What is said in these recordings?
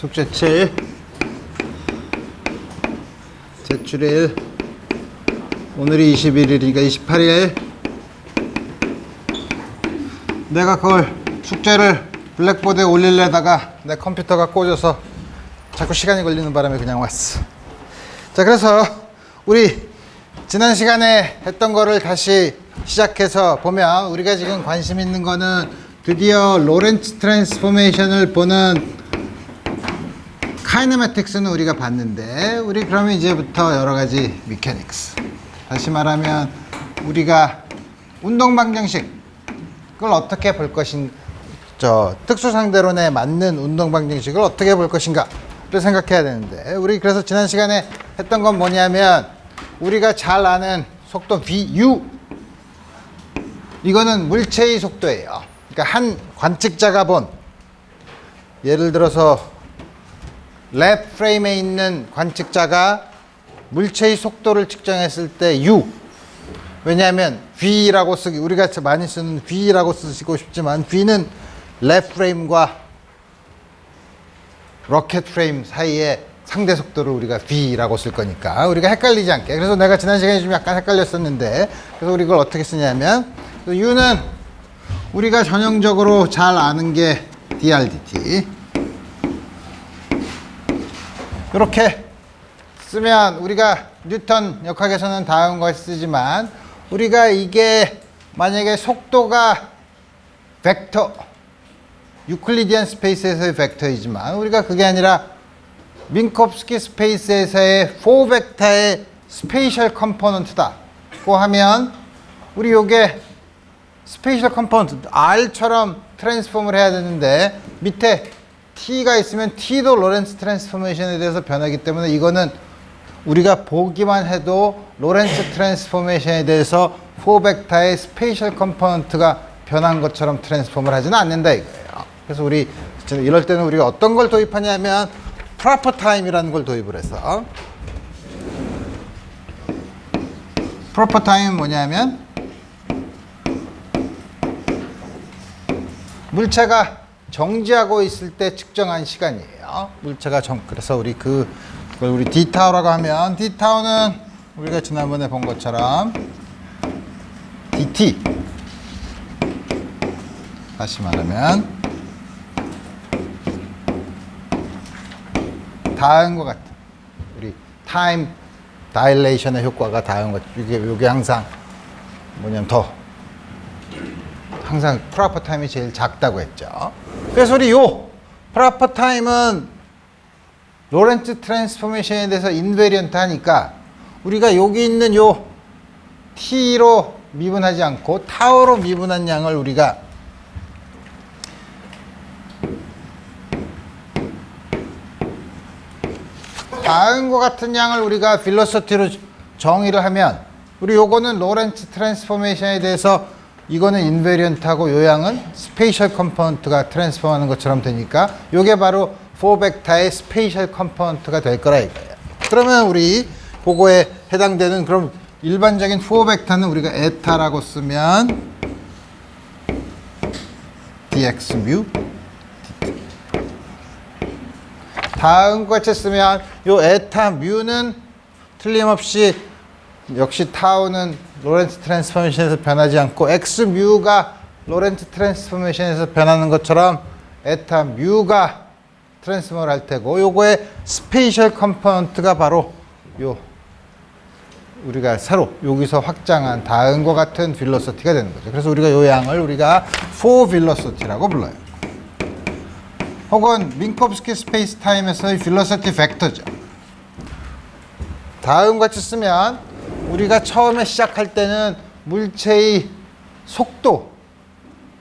숙제 7 제출일 오늘이 21일이니까 28일 내가 그걸 숙제를 블랙보드에 올리려다가 내 컴퓨터가 꽂아서 자꾸 시간이 걸리는 바람에 그냥 왔어. 자, 그래서 우리 지난 시간에 했던 거를 다시 시작해서 보면 우리가 지금 관심 있는 거는 드디어 로렌츠 트랜스포메이션을 보는 카이네매틱스는 우리가 봤는데 우리 그러면 이제부터 여러 가지 미케닉스, 다시 말하면 우리가 운동 방정식 그걸 어떻게 볼 것인가, 특수 상대론에 맞는 운동 방정식을 어떻게 볼 것인가를 생각해야 되는데 우리 그래서 지난 시간에 했던 건 뭐냐면 우리가 잘 아는 속도 VU, 이거는 물체의 속도예요. 그러니까 한 관측자가 본, 예를 들어서 랩 프레임에 있는 관측자가 물체의 속도를 측정했을 때 U, 왜냐하면 V라고 쓰기, 우리가 많이 쓰는 V라고 쓰시고 싶지만 V는 랩 프레임과 로켓 프레임 사이의 상대 속도를 우리가 V라고 쓸 거니까 우리가 헷갈리지 않게. 그래서 내가 지난 시간에 좀 약간 헷갈렸었는데 그래서 우리 이걸 어떻게 쓰냐면 U는 우리가 전형적으로 잘 아는 게 dRdt, 이렇게 쓰면 우리가 뉴턴 역학에서는 다음 걸 쓰지만 우리가 이게 만약에 속도가 벡터, 유클리디안 스페이스에서의 벡터이지만 우리가 그게 아니라 민콥스키 스페이스에서의 4벡터의 스페이셜 컴포넌트다고 하면 우리 요게 스페이셜 컴포넌트 R처럼 트랜스폼을 해야 되는데 밑에 T가 있으면 T도 로렌츠 트랜스포메이션에 대해서 변하기 때문에 이거는 우리가 보기만 해도 로렌츠 트랜스포메이션에 대해서 4벡터의 스페이셜 컴포넌트가 변한 것처럼 트랜스폼을 하지는 않는다 이거예요. 그래서 우리 이럴 때는 우리가 어떤 걸 도입하냐면 프로퍼 타임이라는 걸 도입을 해서, 프로퍼 타임은 뭐냐면 물체가 정지하고 있을 때 측정한 시간이에요. 물체가 그래서 우리 그걸 우리 d타우라고 하면 d타우는 우리가 지난번에 본 것처럼 dt, 다시 말하면 다음과 같은 우리 타임 다일레이션의 효과가 다음과 이게 항상 뭐냐면 항상 프로퍼 타임이 제일 작다고 했죠. 그래서 우리 요 프로퍼 타임은 로렌츠 트랜스포메이션에 대해서 인베리언트 하니까 우리가 여기 있는 요 t로 미분하지 않고 타우로 미분한 양을 우리가 다음과 같은 양을 우리가 빌로소티로 정의를 하면 우리 요거는 로렌츠 트랜스포메이션에 대해서 이거는 인베리언트하고 요 양은 스페이셜 컴포넌트가 트랜스폼하는 것처럼 되니까 요게 바로 4벡터의 스페이셜 컴포넌트가 될 거라 이거예요. 그러면 우리 그거에 해당되는 그럼 일반적인 4벡터는 우리가 에타라고 쓰면 dx mu, 다음과 같이 쓰면 요 에타 뮤는 틀림없이 역시 타우는 로렌츠 트랜스포메이션에서 변하지 않고 x 뮤가 로렌츠 트랜스포메이션에서 변하는 것처럼 에타 뮤가 트랜스폼을 할 테고 요거의 스페이셜 컴포넌트가 바로 요 우리가 새로 여기서 확장한 다음과 같은 빌로시티가 되는 거죠. 그래서 우리가 요 양을 우리가 4 빌로시티라고 불러요. 혹은 민콥스키 스페이스 타임에서의 빌로시티 벡터죠. 다음과 같이 쓰면 우리가 처음에 시작할 때는 물체의 속도,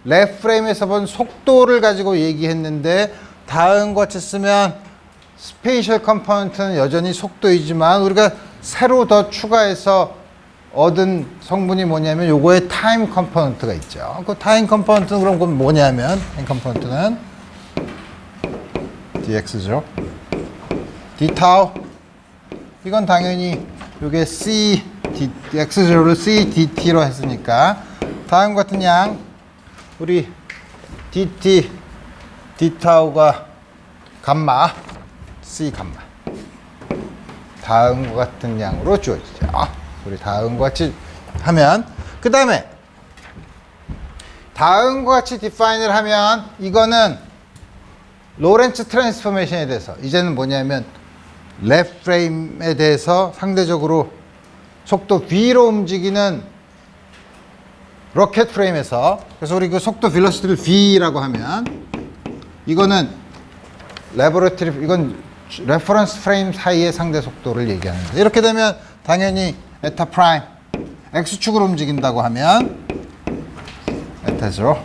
랩 프레임에서 본 속도를 가지고 얘기했는데 다음과 같이 쓰면 스페이셜 컴포넌트는 여전히 속도이지만 우리가 새로 더 추가해서 얻은 성분이 뭐냐면 요거에 타임 컴포넌트가 있죠. 그 타임 컴포넌트는 그럼 뭐냐면 타임 컴포넌트는 dx죠. d타우, 이건 당연히 요게 c x0를 c dt로 했으니까 다음 같은 양 우리 dt d타우가 감마 C 감마. 다음과 같은 양으로 주어지죠. 우리 다음과 같이 하면, 그 다음에 다음과 같이 디파인을 하면, 이거는 로렌츠 트랜스포메이션에 대해서, 이제는 뭐냐면 랩 프레임에 대해서 상대적으로 속도 V로 움직이는 로켓 프레임에서, 그래서 우리 그 속도 벨로시티를 V라고 하면, 이거는 레버러터리, 이건 레퍼런스 프레임 사이의 상대 속도를 얘기하는 거예요. 이렇게 되면 당연히 에타 프라임 X축으로 움직인다고 하면 에타 0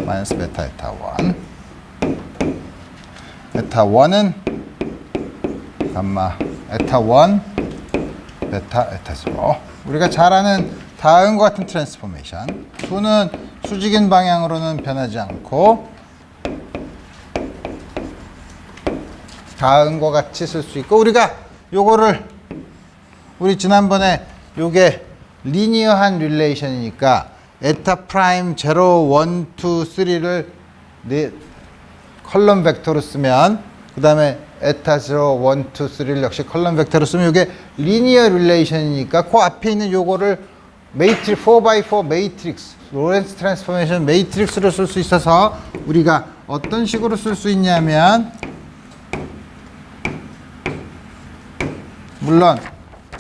마이너스 베타 에타 1, 에타 1은 감마 에타 1 베타 에타 0. 우리가 잘 아는 다음과 같은 트랜스포메이션. 수는 수직인 방향으로는 변하지 않고 다음과 같이 쓸 수 있고, 우리가 요거를 우리 지난번에 요게 리니어한 릴레이션이니까 에타 프라임 0, 1, 2, 3를 네 컬럼 벡터로 쓰면, 그 다음에 에타 0, 1, 2, 3를 역시 컬럼 벡터로 쓰면 요게 리니어 릴레이션이니까 그 앞에 있는 요거를 매트릭스 4x4 매트릭스 로렌츠 트랜스포메이션 매트릭스로 쓸 수 있어서 우리가 어떤 식으로 쓸 수 있냐면, 물론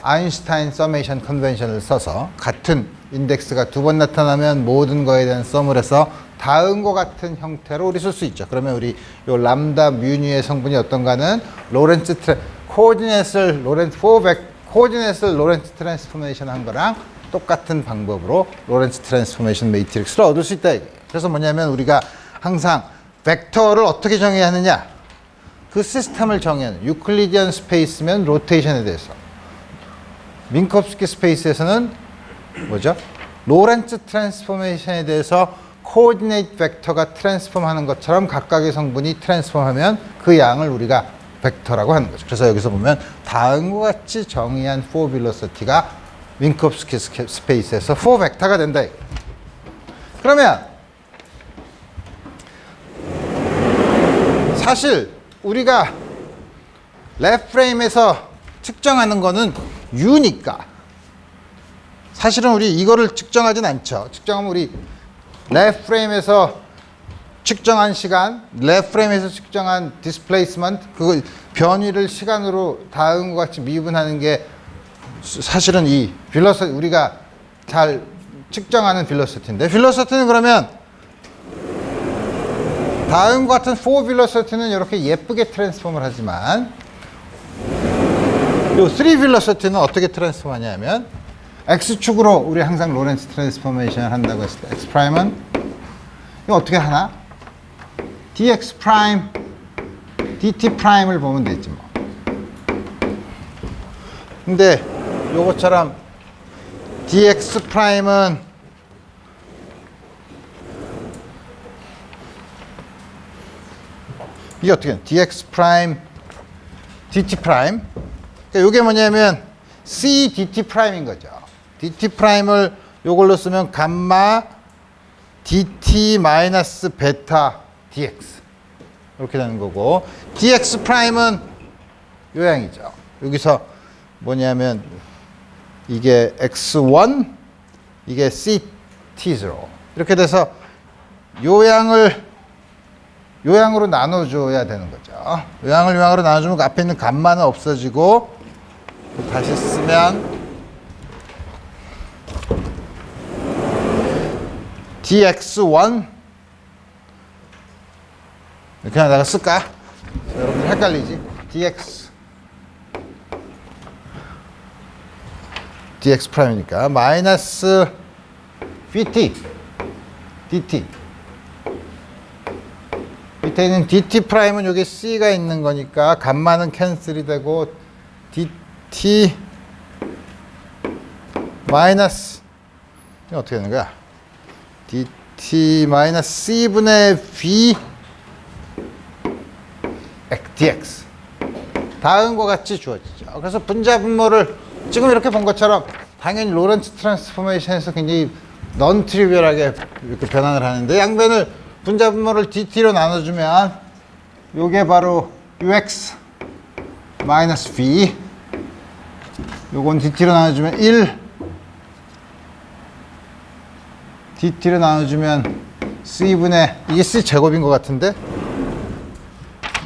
아인슈타인 서메이션 컨벤션을 써서 같은 인덱스가 두 번 나타나면 모든 거에 대한 썸을 해서 다음과 같은 형태로 우리 쓸 수 있죠. 그러면 우리 요 람다 뮤니의 성분이 어떤가는 코오디네이트를 로렌츠 트랜스포메이션 한 거랑 똑같은 방법으로 로렌츠 트랜스포메이션 매트릭스를 얻을 수 있다. 그래서 뭐냐면 우리가 항상 벡터를 어떻게 정해야 하느냐, 그 시스템을 정의하는, 유클리디언 스페이스면 로테이션에 대해서, 민콥스키 스페이스에서는 뭐죠? 로렌츠 트랜스포메이션에 대해서 코오디네이트 벡터가 트랜스폼하는 것처럼 각각의 성분이 트랜스폼하면 그 양을 우리가 벡터라고 하는 거죠. 그래서 여기서 보면 다음과 같이 정의한 4 벨로시티가 민콥스키 스페이스에서 4 벡터가 된다. 그러면 사실 우리가 랩 프레임에서 측정하는 거는 U니까 사실은 우리 이거를 측정하진 않죠. 측정하면 우리 랩 프레임에서 측정한 시간, 랩 프레임에서 측정한 디스플레이스먼트, 그 변위를 시간으로 다음과 같이 미분하는 게 사실은 이 벨로시티, 우리가 잘 측정하는 벨로시티인데, 벨로시티는 그러면 다음과 같은 4 벨로시티는 이렇게 예쁘게 트랜스폼을 하지만 요 3 벨로시티는 어떻게 트랜스폼하냐 하면, X축으로 우리 항상 로렌츠 트랜스포메이션을 한다고 했을 때 X 프라임은 이거 어떻게 하나? dx 프라임 dt 프라임을 보면 되지 뭐. 근데 요것처럼 dx 프라임은 이게 어떻게 해? dx 프라임 dt 프라임. 그러니까 요게 뭐냐면 c dt 프라임인 거죠. dt 프라임을 요걸로 쓰면 감마 dt 마이너스 베타 dx 이렇게 되는 거고, dx 프라임은 요양이죠. 여기서 뭐냐면 이게 x1 이게 ct0 이렇게 돼서 요양으로 나눠줘야 되는 거죠. 요양으로 나눠주면 그 앞에 있는 감마는 없어지고, 다시 쓰면 dx1 그냥 내가 쓸까? 여러분들 헷갈리지? dx 프라임이니까 마이너스 dt 밑에 있는 dt 프라임은 여기 c가 있는 거니까 감마는 캔슬이 되고 dt 마이너스 이거 어떻게 되는 거야? dt 마이너스 c분의 v dx 다음과 같이 주어지죠. 그래서 분자분모를 지금 이렇게 본 것처럼 당연히 로렌츠 트랜스포메이션에서 굉장히 넌 트리비얼하게 이렇게 변환을 하는데, 양변을 분자분모를 dt로 나눠주면 요게 바로 ux 마이너스 V. 요건 dt로 나눠주면 1. dt로 나눠주면 c분의, 이게 c 제곱인 것 같은데,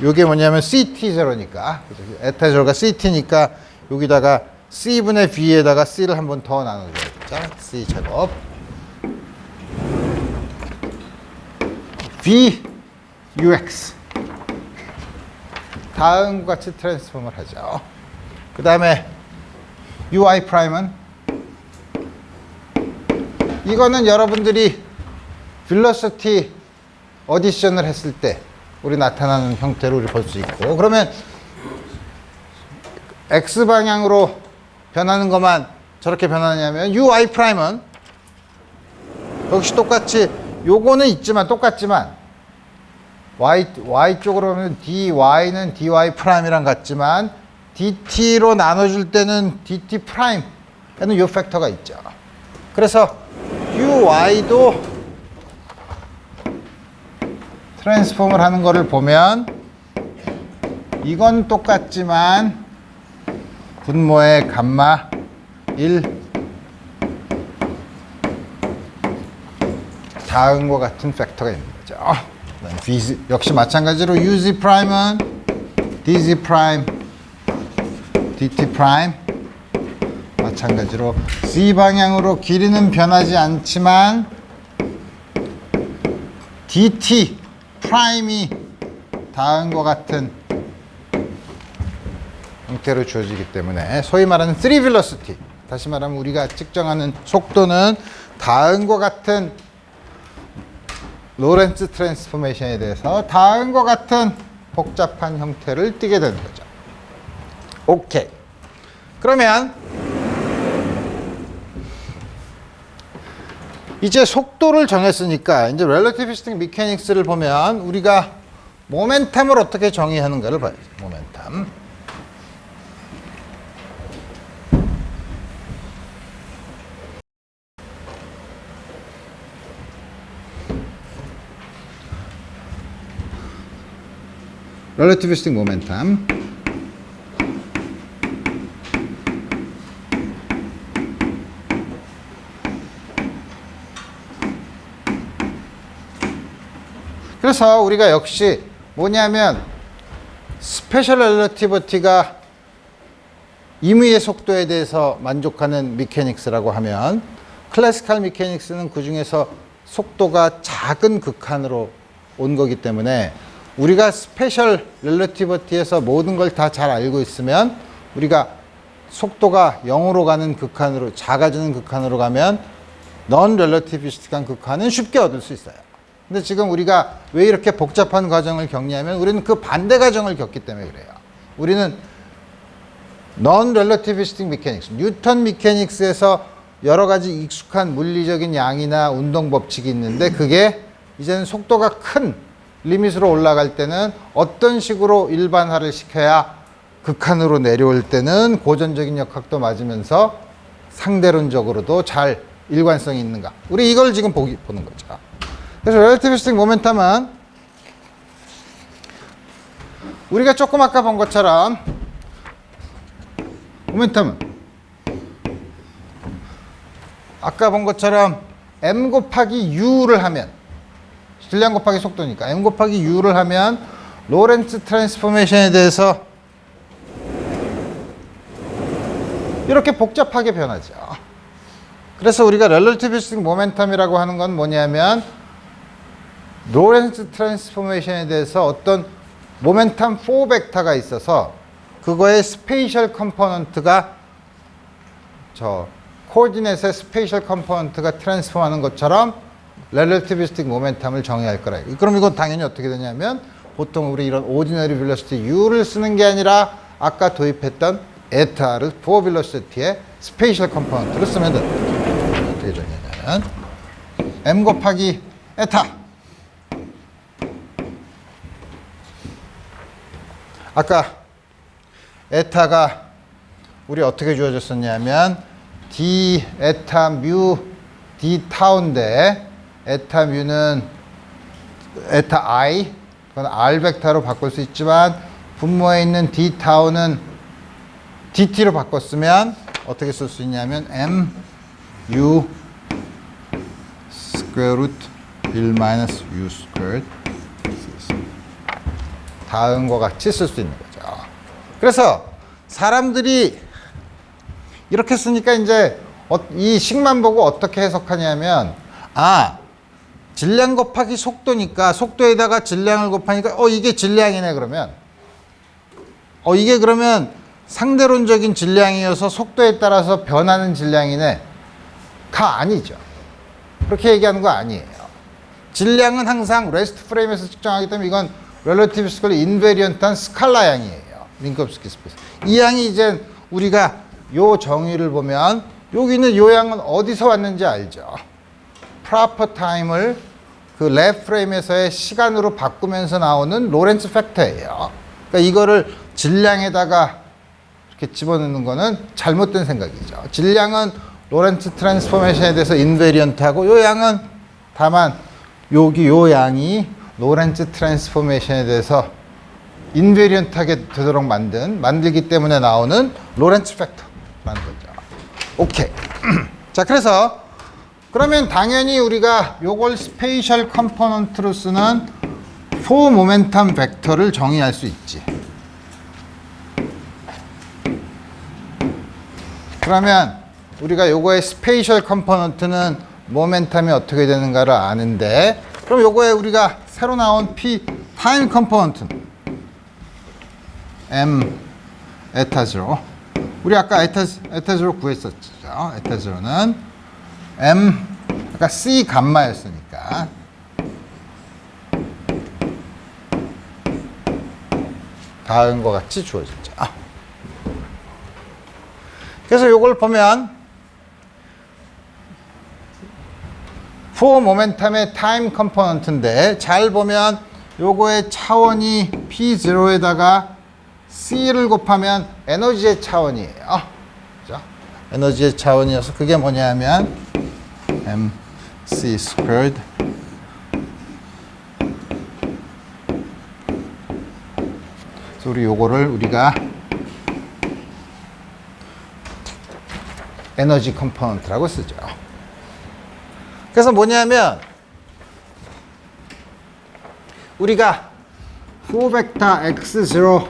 요게 뭐냐면 ct 제로니까, 에타 제로가 ct니까 여기다가 c분의 v에다가 c를 한 번 더 나눠줘야겠죠. c 제곱 v ux. 다음과 같이 트랜스폼을 하죠. 그 다음에 ui 프라임은, 이거는 여러분들이 velocity 어디션을 했을 때 우리 나타나는 형태로 우리 볼 수 있고, 그러면 x 방향으로 변하는 것만 저렇게 변하냐면 ui 프라임은 역시 똑같이, 요거는 있지만 똑같지만 y 쪽으로 보면 dy는 dy 프라임이랑 같지만 dt로 나눠줄 때는 dt 프라임에는 요 팩터가 있죠. 그래서 uy도 트랜스폼을 하는 거를 보면 이건 똑같지만 분모의 감마 1, 다음과 같은 팩터가 있는 거죠. 역시 마찬가지로 uz 프라임은 dz 프라임, dt 프라임, 마찬가지로 z 방향으로 길이는 변하지 않지만 dt 프라임이 다음과 같은 형태로 주어지기 때문에 소위 말하는 3 velocity, 다시 말하면 우리가 측정하는 속도는 다음과 같은 로렌츠 트랜스포메이션에 대해서 다음과 같은 복잡한 형태를 띠게 되는 거죠. 오케이. 그러면 이제 속도를 정했으니까 이제 relativistic mechanics를 보면 우리가 모멘텀을 어떻게 정의하는가를 봐야죠. 모멘텀. relativistic momentum. 그래서 우리가 역시 뭐냐면 스페셜 렐러티비티가 임의의 속도에 대해서 만족하는 미케닉스라고 하면 클래시컬 미케닉스는 그 중에서 속도가 작은 극한으로 온 거기 때문에 우리가 스페셜 렐러티비티에서 모든 걸 다 잘 알고 있으면 우리가 속도가 0으로 가는 극한으로, 작아지는 극한으로 가면 넌 렐러티비스틱한 극한은 쉽게 얻을 수 있어요. 근데 지금 우리가 왜 이렇게 복잡한 과정을 겪냐면 우리는 그 반대 과정을 겪기 때문에 그래요. 우리는 non relativistic mechanics, 뉴턴 미케닉스에서 여러 가지 익숙한 물리적인 양이나 운동 법칙이 있는데 그게 이제는 속도가 큰 리밋으로 올라갈 때는 어떤 식으로 일반화를 시켜야 극한으로 내려올 때는 고전적인 역학도 맞으면서 상대론적으로도 잘 일관성이 있는가. 우리 이걸 지금 보는 거죠. 그래서 relativistic momentum은 우리가 조금 아까 본 것처럼 모멘텀은 아까 본 것처럼 m 곱하기 u를 하면 질량 곱하기 속도니까 m 곱하기 u를 하면 로렌츠 트랜스포메이션에 대해서 이렇게 복잡하게 변하죠. 그래서 우리가 relativistic momentum이라고 하는 건 뭐냐면 로렌츠 트랜스포메이션에 대해서 어떤 모멘텀 4벡터가 있어서 그거의 스페이셜 컴포넌트가 저 코디네이트의 스페이셜 컴포넌트가 트랜스폼하는 것처럼 렐러티비스틱 모멘텀을 정의할 거라. 그럼 이건 당연히 어떻게 되냐면 보통 우리 이런 오디너리 벨로시티 U를 쓰는 게 아니라 아까 도입했던 에타를 포 벨로시티의 스페이셜 컴포넌트를 쓰면 됩니다. 어떻게 정의하냐면 M 곱하기 에타. 아까 에타가 우리 어떻게 주어졌었냐면 d 에타 뮤 d 타운데 에타 뮤는 에타 i 그건 r 벡터로 바꿀 수 있지만 분모에 있는 d 타우는 dt로 바꿨으면 어떻게 쓸 수 있냐면 mu 스퀘어 루트 1 마이너스 u 스퀘어 다음과 같이 쓸 수 있는 거죠. 그래서 사람들이 이렇게 쓰니까 이제 이 식만 보고 어떻게 해석하냐면 질량 곱하기 속도니까 속도에다가 질량을 곱하니까 이게 질량이네 그러면 이게 그러면 상대론적인 질량이어서 속도에 따라서 변하는 질량이네 가 아니죠. 그렇게 얘기하는 거 아니에요. 질량은 항상 레스트 프레임에서 측정하기 때문에 이건 렐러티비스컬리 인베리언트한 스칼라 양이에요. 밍크옵스키 스페이스. 이 양이 이제 우리가 요 정의를 보면 여기 있는 요 양은 어디서 왔는지 알죠. 프로퍼 타임을 그 랩 프레임에서의 시간으로 바꾸면서 나오는 로렌츠 팩터예요. 그러니까 이거를 질량에다가 이렇게 집어넣는 거는 잘못된 생각이죠. 질량은 로렌츠 트랜스포메이션에 대해서 인베리언트하고 요 양은 다만 여기 요 양이 로렌츠 트랜스포메이션에 대해서 인베리언트하게 되도록 만들기 때문에 나오는 로렌츠 팩터라는 거죠. 오케이. 자, 그러면 당연히 우리가 요걸 스페이셜 컴포넌트로 쓰는 포 모멘텀 벡터를 정의할 수 있지. 그러면 우리가 요거의 스페이셜 컴포넌트는 모멘텀이 어떻게 되는가를 아는데, 그럼 요거에 우리가 새로 나온 P 타임 컴포넌트는 M 에타 0. 우리 아까 에타 0 구했었죠. 에타 0는 M 아까 C 감마였으니까 다음과 같이 주어졌죠. 그래서 요걸 보면 포 모멘텀의 타임 컴포넌트인데 잘 보면 요거의 차원이 P0에다가 C를 곱하면 에너지의 차원이에요. 그죠? 에너지의 차원이어서 그게 뭐냐면 MC 스퀘어드 그래서 우리 요거를 우리가 에너지 컴포넌트라고 쓰죠. 그래서 뭐냐면 우리가 4벡터 x0,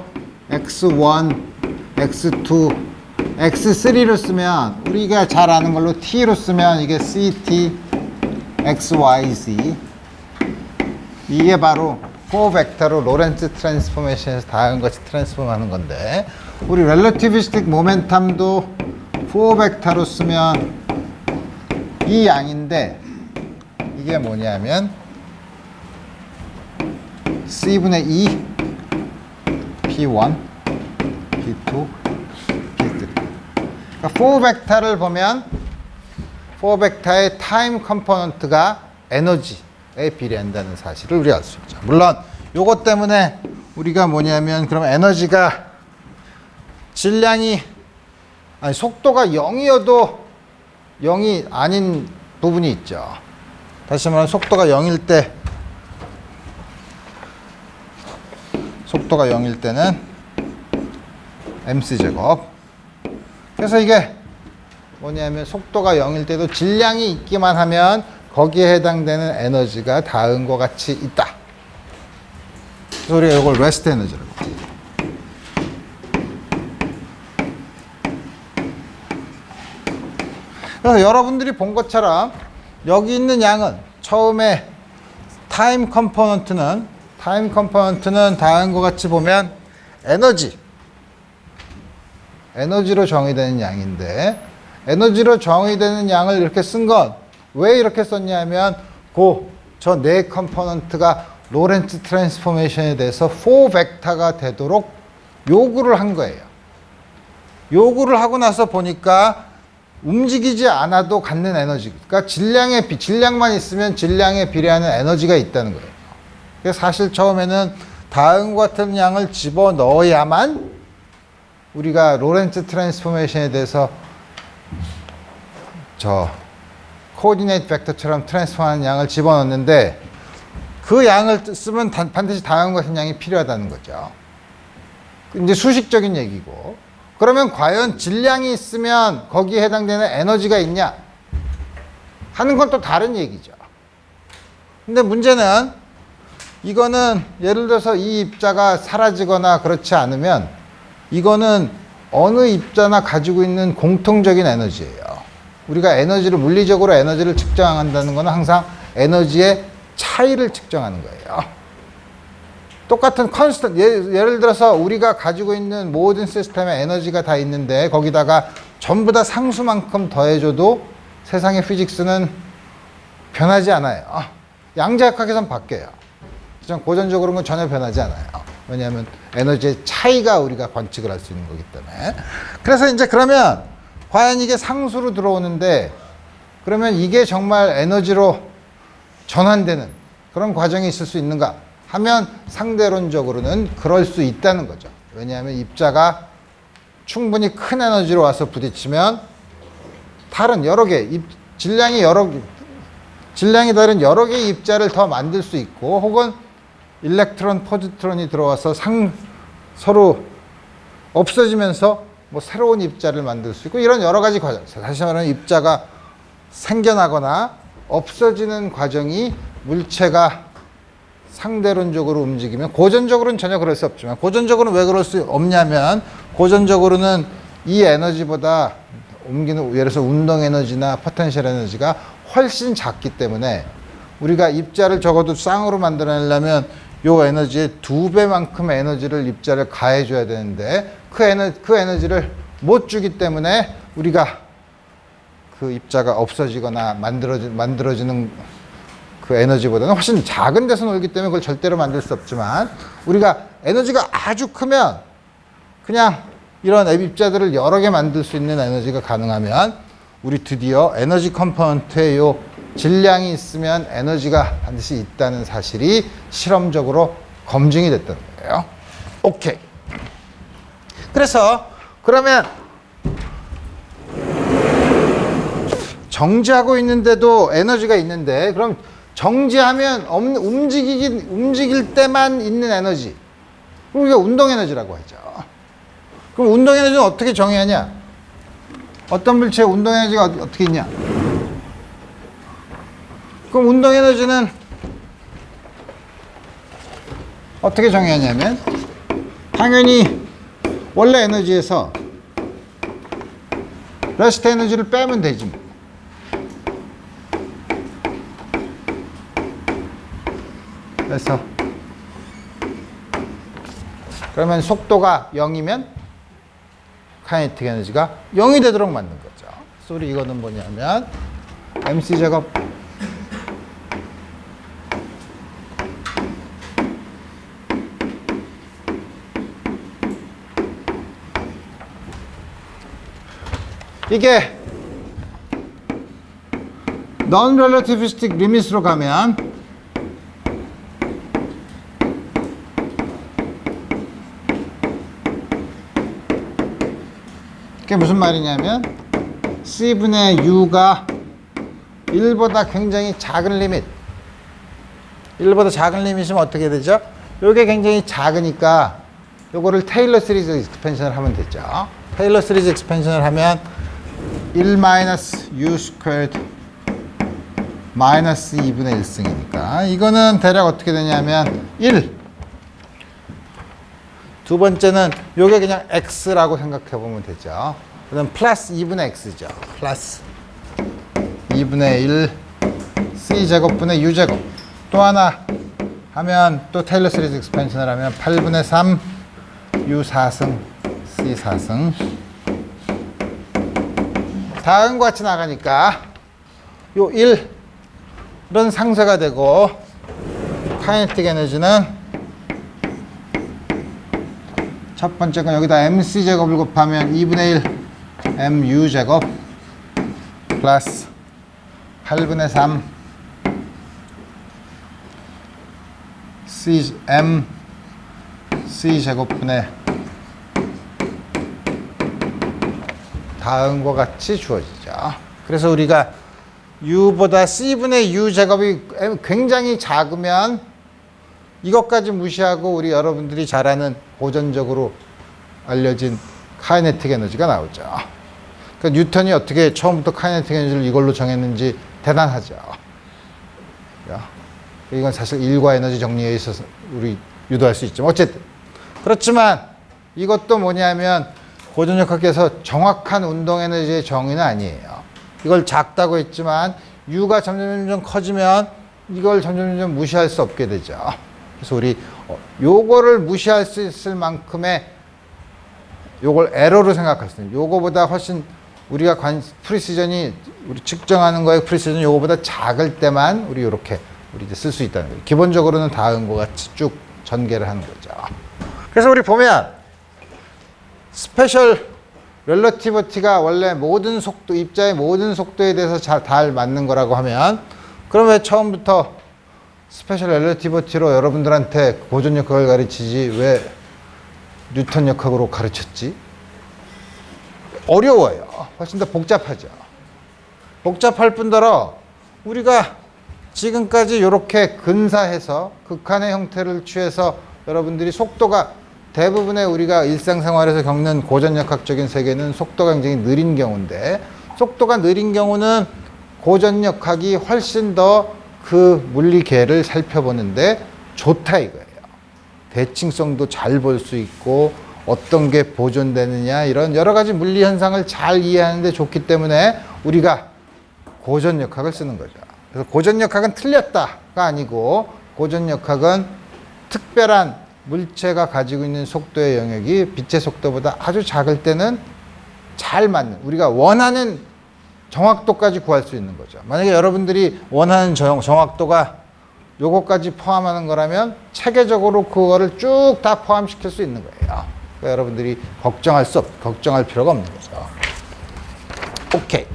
x1, x2, x3로 쓰면 우리가 잘 아는 걸로 t로 쓰면 이게 ct, xyz 이게 바로 4벡터로 로렌츠 트랜스포메이션에서 다음같이 트랜스폼하는 건데 우리 렐러티비스틱 모멘텀도 4벡터로 쓰면 이 양인데 이게 뭐냐면 C분의 2 P1 P2 P3 그러니까 4벡터를 보면 4벡터의 타임 컴포넌트가 에너지에 비례한다는 사실을 우리가 알 수 있죠. 물론 요것 때문에 우리가 뭐냐면 그럼 에너지가 속도가 0이어도 0이 아닌 부분이 있죠. 다시 말하면 속도가 0일 때는 mc제곱. 그래서 이게 뭐냐면 속도가 0일 때도 질량이 있기만 하면 거기에 해당되는 에너지가 다음과 같이 있다. 그래서 우리가 이걸 레스트 에너지라고 합니다. 그래서 여러분들이 본 것처럼 여기 있는 양은 처음에 타임 컴포넌트는 다음과 같이 보면 에너지로 정의되는 양인데 에너지로 정의되는 양을 이렇게 쓴 건 왜 이렇게 썼냐면 저 네 컴포넌트가 로렌츠 트랜스포메이션에 대해서 4벡터가 되도록 요구를 한 거예요. 요구를 하고 나서 보니까 움직이지 않아도 갖는 에너지, 그러니까 질량만 있으면 질량에 비례하는 에너지가 있다는 거예요. 그래서 사실 처음에는 다음과 같은 양을 집어넣어야만 우리가 로렌츠 트랜스포메이션에 대해서 코오디네이트 벡터처럼 트랜스포하는 양을 집어넣는데 그 양을 쓰면 반드시 다음과 같은 양이 필요하다는 거죠. 이제 수식적인 얘기고 그러면 과연 질량이 있으면 거기에 해당되는 에너지가 있냐 하는 건 또 다른 얘기죠. 근데 문제는 이거는 예를 들어서 이 입자가 사라지거나 그렇지 않으면 이거는 어느 입자나 가지고 있는 공통적인 에너지예요. 우리가 에너지를 물리적으로 에너지를 측정한다는 것은 항상 에너지의 차이를 측정하는 거예요. 똑같은 컨스턴트, 예를 들어서 우리가 가지고 있는 모든 시스템에 에너지가 다 있는데 거기다가 전부 다 상수만큼 더해줘도 세상의 피직스는 변하지 않아요. 양자역학에선 바뀌어요. 하지만 고전적으로는 전혀 변하지 않아요. 왜냐하면 에너지의 차이가 우리가 관측을 할 수 있는 거기 때문에. 그래서 이제 그러면 과연 이게 상수로 들어오는데 그러면 이게 정말 에너지로 전환되는 그런 과정이 있을 수 있는가 하면 상대론적으로는 그럴 수 있다는 거죠. 왜냐하면 입자가 충분히 큰 에너지로 와서 부딪히면 다른 여러 개, 질량이 다른 여러 개의 입자를 더 만들 수 있고 혹은 일렉트론, 포지트론이 들어와서 서로 없어지면서 뭐 새로운 입자를 만들 수 있고 이런 여러 가지 과정. 다시 말하면 입자가 생겨나거나 없어지는 과정이 물체가 상대론적으로 움직이면 고전적으로는 전혀 그럴 수 없지만 고전적으로는 왜 그럴 수 없냐면 고전적으로는 이 에너지보다 옮기는 예를 들어서 운동 에너지나 포텐셜 에너지가 훨씬 작기 때문에 우리가 입자를 적어도 쌍으로 만들어내려면 요 에너지의 2배만큼의 에너지를 입자를 가해줘야 되는데 그 에너지를 못 주기 때문에 우리가 그 입자가 없어지거나 만들어지는 그 에너지보다는 훨씬 작은 데서 놀기 때문에 그걸 절대로 만들 수 없지만 우리가 에너지가 아주 크면 그냥 이런 입자들을 여러 개 만들 수 있는 에너지가 가능하면 우리 드디어 에너지 컴포넌트에 요 질량이 있으면 에너지가 반드시 있다는 사실이 실험적으로 검증이 됐다는 거예요. 오케이. 그래서 그러면 정지하고 있는데도 에너지가 있는데 그럼 정지하면 움직일 때만 있는 에너지. 그럼 우리가 운동 에너지라고 하죠. 그럼 운동 에너지는 어떻게 정의하냐? 어떤 물체의 운동 에너지가 어떻게 있냐? 그럼 운동 에너지는 어떻게 정의하냐면 당연히 원래 에너지에서 레스트 에너지를 빼면 되지. 그래서 그러면 속도가 0이면 카이네틱 에너지가 0이 되도록 만든 거죠. 그래서 우리 이거는 뭐냐면 MC 제곱 이게 non-relativistic limit으로 가면 그게 무슨 말이냐면 C분의 U가 1보다 굉장히 작은 리밋 1보다 작은 리밋이면 어떻게 되죠? 이게 굉장히 작으니까 요거를 테일러 시리즈 익스펜션을 하면 되죠. 테일러 시리즈 익스펜션을 하면 1 마이너스 U 스퀘어드 마이너스 2분의 1승이니까 이거는 대략 어떻게 되냐면 1 두 번째는 요게 그냥 x라고 생각해 보면 되죠. 그다음 플러스 2분의 x죠. 플러스 2분의 1 c 제곱분의 u 제곱. 또 하나 하면 또 테일러 시리즈 익스펜션을 하면 8분의 3 u 4승 c 4승. 다음과 같이 나가니까 요 1은 상쇄가 되고 카이네틱 에너지는 첫 번째 건 여기다 mc 제곱을 곱하면 2분의 1 mu 제곱 플러스 8분의 3 c 제곱분의 다음과 같이 주어지죠. 그래서 우리가 u보다 c분의 u 제곱이 굉장히 작으면 이것까지 무시하고 우리 여러분들이 잘 아는 고전적으로 알려진 카이네틱 에너지가 나오죠. 그러니까 뉴턴이 어떻게 처음부터 카이네틱 에너지를 이걸로 정했는지 대단하죠. 이건 사실 일과 에너지 정리에 있어서 우리 유도할 수 있죠. 어쨌든 그렇지만 이것도 뭐냐면 고전력학에서 정확한 운동 에너지의 정의는 아니에요. 이걸 작다고 했지만 U가 점점 커지면 이걸 점점 무시할 수 없게 되죠. 그래서 우리 요거를 무시할 수 있을 만큼의 요걸 에러로 생각할 수 있어요. 요거보다 훨씬 우리가 프리시전이 우리 측정하는 거에 프리시전이 요거보다 작을 때만 우리 이렇게 우리 이제 쓸 수 있다는 거예요. 기본적으로는 다음과 같이 쭉 전개를 하는 거죠. 그래서 우리 보면 스페셜 렐러티비티가 원래 모든 속도, 입자의 모든 속도에 대해서 잘 맞는 거라고 하면 그럼 왜 처음부터 스페셜 렐러티비티로 여러분들한테 고전역학을 가르치지 왜 뉴턴 역학으로 가르쳤지? 어려워요. 훨씬 더 복잡하죠. 복잡할 뿐더러 우리가 지금까지 이렇게 근사해서 극한의 형태를 취해서 여러분들이 속도가 대부분의 우리가 일상생활에서 겪는 고전역학적인 세계는 속도가 굉장히 느린 경우인데 속도가 느린 경우는 고전역학이 훨씬 더 그 물리계를 살펴보는데 좋다 이거예요. 대칭성도 잘 볼 수 있고 어떤 게 보존되느냐 이런 여러 가지 물리 현상을 잘 이해하는데 좋기 때문에 우리가 고전역학을 쓰는 거죠. 그래서 고전역학은 틀렸다가 아니고 고전역학은 특별한 물체가 가지고 있는 속도의 영역이 빛의 속도보다 아주 작을 때는 잘 맞는 우리가 원하는 정확도까지 구할 수 있는 거죠. 만약에 여러분들이 원하는 정확도가 요거까지 포함하는 거라면 체계적으로 그거를 쭉 다 포함시킬 수 있는 거예요. 그러니까 여러분들이 걱정할 필요가 없는 거죠. 오케이.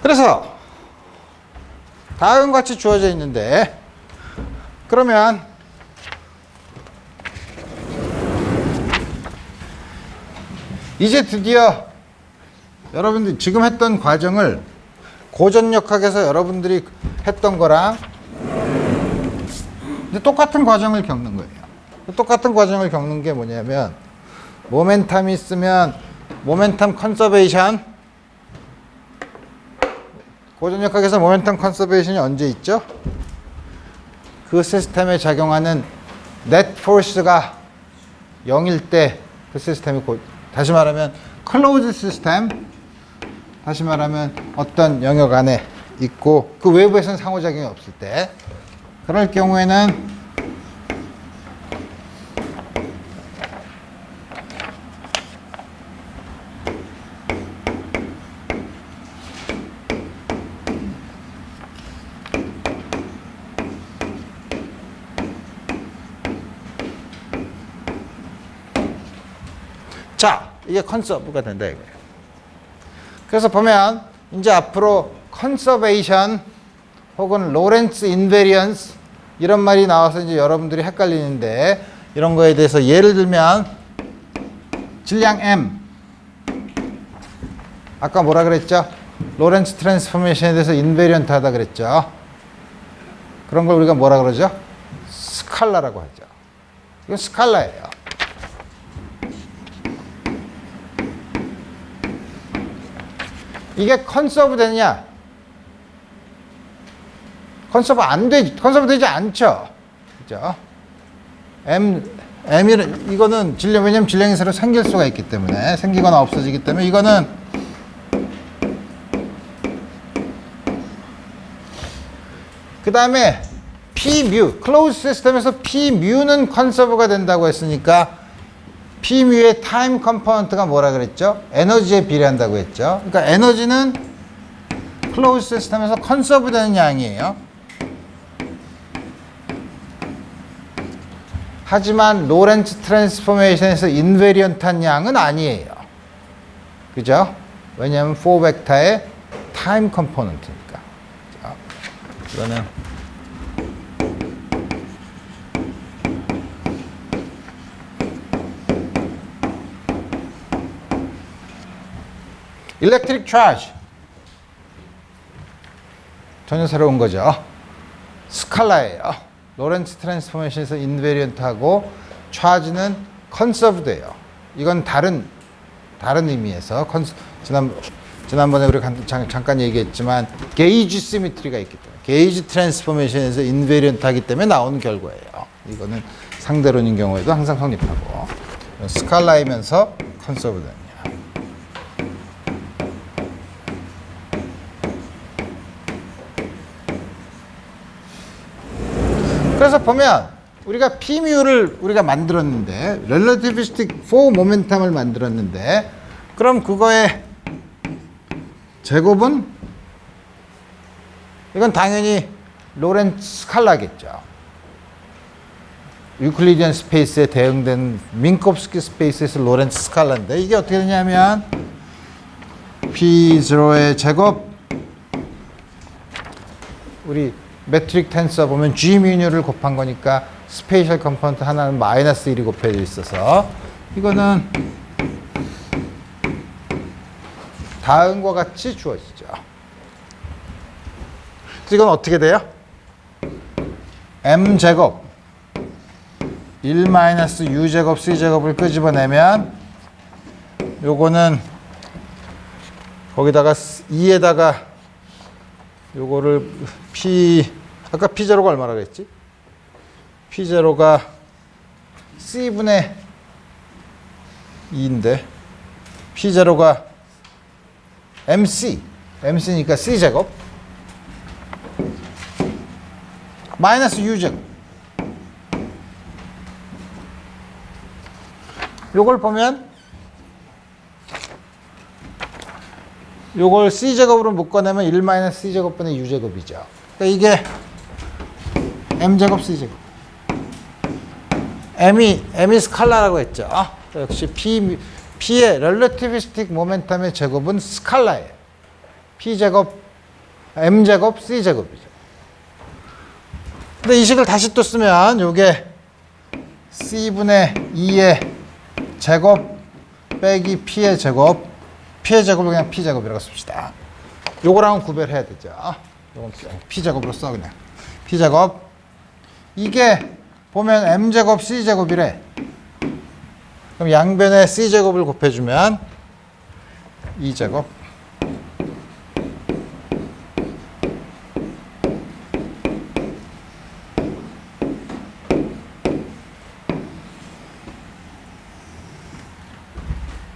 그래서 다음과 같이 주어져 있는데 그러면 이제 드디어 여러분들이 지금 했던 과정을 고전역학에서 여러분들이 했던 거랑 이제 똑같은 과정을 겪는 거예요. 똑같은 과정을 겪는 게 뭐냐면 모멘텀이 있으면 모멘텀 컨서베이션 고전역학에서 모멘텀 컨서베이션이 언제 있죠? 그 시스템에 작용하는 넷 포스가 0일 때 그 시스템이 다시 말하면 클로즈 시스템 다시 말하면 어떤 영역 안에 있고 그 외부에서는 상호작용이 없을 때 그럴 경우에는 자, 이게 컨서브가 된다 이거예요. 그래서 보면 이제 앞으로 컨서베이션 혹은 로렌츠 인베리언스 이런 말이 나와서 이제 여러분들이 헷갈리는데 이런 거에 대해서 예를 들면 질량 M 아까 뭐라 그랬죠? 로렌츠 트랜스포메이션에 대해서 인베리언트 하다 그랬죠. 그런 걸 우리가 뭐라 그러죠? 스칼라라고 하죠. 이건 스칼라예요. 이게 컨서브 되냐? 컨서브 안 되지. 컨서브 되지 않죠. 그죠? 이거는 질량, 왜냐면 질량이 새로 생길 수가 있기 때문에, 생기거나 없어지기 때문에, 이거는 그 다음에 P뮤, 클로즈 시스템에서 P뮤는 컨서브가 된다고 했으니까 P뮤의 타임 컴포넌트가 뭐라 그랬죠? 에너지에 비례한다고 했죠. 그러니까 에너지는 클로즈 시스템에서 컨서브 되는 양이에요. 하지만 로렌츠 트랜스포메이션에서 인베리언트한 양은 아니에요. 그죠? 왜냐하면 4벡터의 타임 컴포넌트니까. 자, 이거는 일렉트릭 차지 전혀 새로운 거죠. 스칼라예요. 로렌츠 트랜스포메이션에서 인베리언트하고 차지는 컨서브드예요. 이건 다른 의미에서 지난번에 우리가 잠깐 얘기했지만 게이지 시미트리가 있기 때문에 게이지 트랜스포메이션에서 인베리언트 하기 때문에 나오는 결과예요. 이거는 상대론인 경우에도 항상 성립하고 스칼라이면서 컨서브드입니다. 그래서 보면 우리가 P뮤를 우리가 만들었는데 렐러티비스틱 4 모멘텀을 만들었는데 그럼 그거의 제곱은 이건 당연히 로렌츠 스칼라겠죠. 유클리디안 스페이스에 대응된 민콥스키 스페이스에서 로렌츠 스칼라인데 이게 어떻게 되냐면 P0의 제곱 우리 매트릭 텐서 보면 G 뮤를 곱한 거니까 스페이셜 컴포넌트 하나는 마이너스 1이 곱해져 있어서 이거는 다음과 같이 주어지죠. 이건 어떻게 돼요? M제곱 1-U제곱 C제곱을 끄집어내면 요거는 거기다가 2에다가 요거를 아까 P0가 얼마라 그랬지? P0가 C분의 2인데 P0가 MC니까 C제곱 마이너스 U제곱 요걸 보면 요걸 C제곱으로 묶어내면 1-C제곱분의 U제곱이죠. 그러니까 이게 M제곱 C제곱 M이 스칼라라고 했죠. 역시 P의 렐러티비스틱 모멘텀의 제곱은 스칼라예요. P제곱 M제곱 C제곱이죠. 근데 이 식을 다시 또 쓰면 요게 C분의 2의 제곱 빼기 P의 제곱 P의 제곱을 그냥 P제곱이라고 씁시다. 요거랑은 구별해야 되죠. 요건 P제곱으로 써 그냥. P제곱 이게 보면 M제곱 C제곱이래. 그럼 양변에 C제곱을 곱해주면 2제곱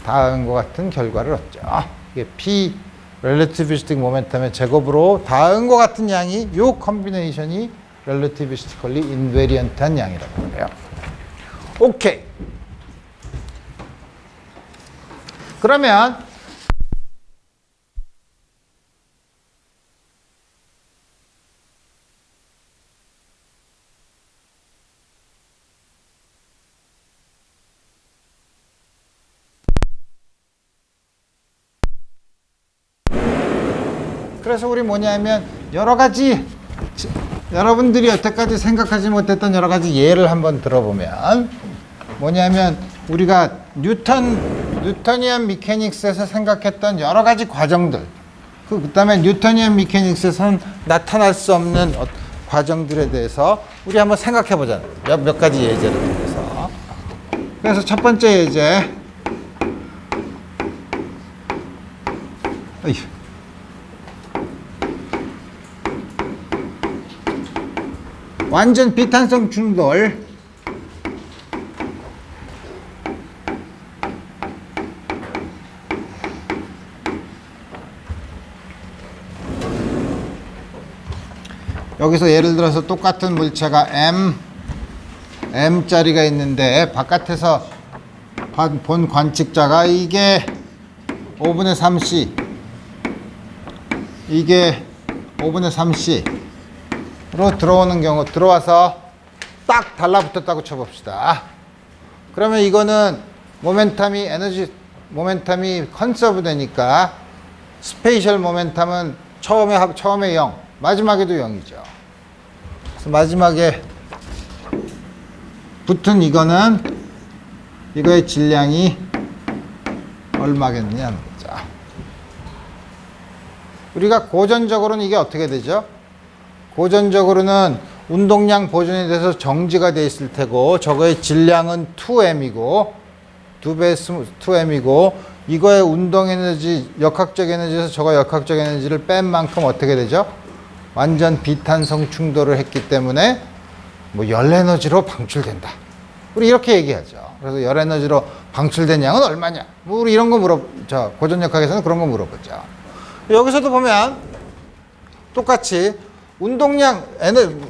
다음과 같은 결과를 얻죠. 이게 P relativistic 모멘텀의 제곱으로 다음과 같은 양이 요 컨비네이션이 relativistically invariant한 양이라고 그래요. 오케이. 그러면 그래서 우리 뭐냐면 여러 가지 여러분들이 여태까지 생각하지 못했던 여러 가지 예를 한번 들어보면 뭐냐면 우리가 뉴턴이안 미케닉스에서 생각했던 여러 가지 과정들 그다음에 뉴턴이안 미케닉스에서는 나타날 수 없는 과정들에 대해서 우리 한번 생각해 보자는 몇 가지 예제를 통해서. 그래서 첫 번째 예제 완전 비탄성 충돌 여기서 예를 들어서 똑같은 물체가 M짜리가 있는데 바깥에서 본 관측자가 이게 5분의 3C 이게 5분의 3C 로 들어오는 경우 들어와서 딱 달라붙었다고 쳐봅시다. 그러면 이거는 모멘텀이 컨서브 되니까 스페이셜 모멘텀은 처음에 0 마지막에도 0이죠. 그래서 마지막에 붙은 이거의 질량이 얼마겠느냐는 거죠. 우리가 고전적으로는 이게 어떻게 되죠? 고전적으로는 운동량 보존이 돼서 정지가 돼 있을 테고 저거의 질량은 2m이고 2배수 2m이고 이거의 운동 에너지, 역학적 에너지에서 저거 역학적 에너지를 뺀 만큼 어떻게 되죠? 완전 비탄성 충돌을 했기 때문에 뭐 열 에너지로 방출된다. 우리 이렇게 얘기하죠. 그래서 열 에너지로 방출된 양은 얼마냐? 뭐 우리 이런 거 고전역학에서는 그런 거 물어보죠. 여기서도 보면 똑같이 운동량,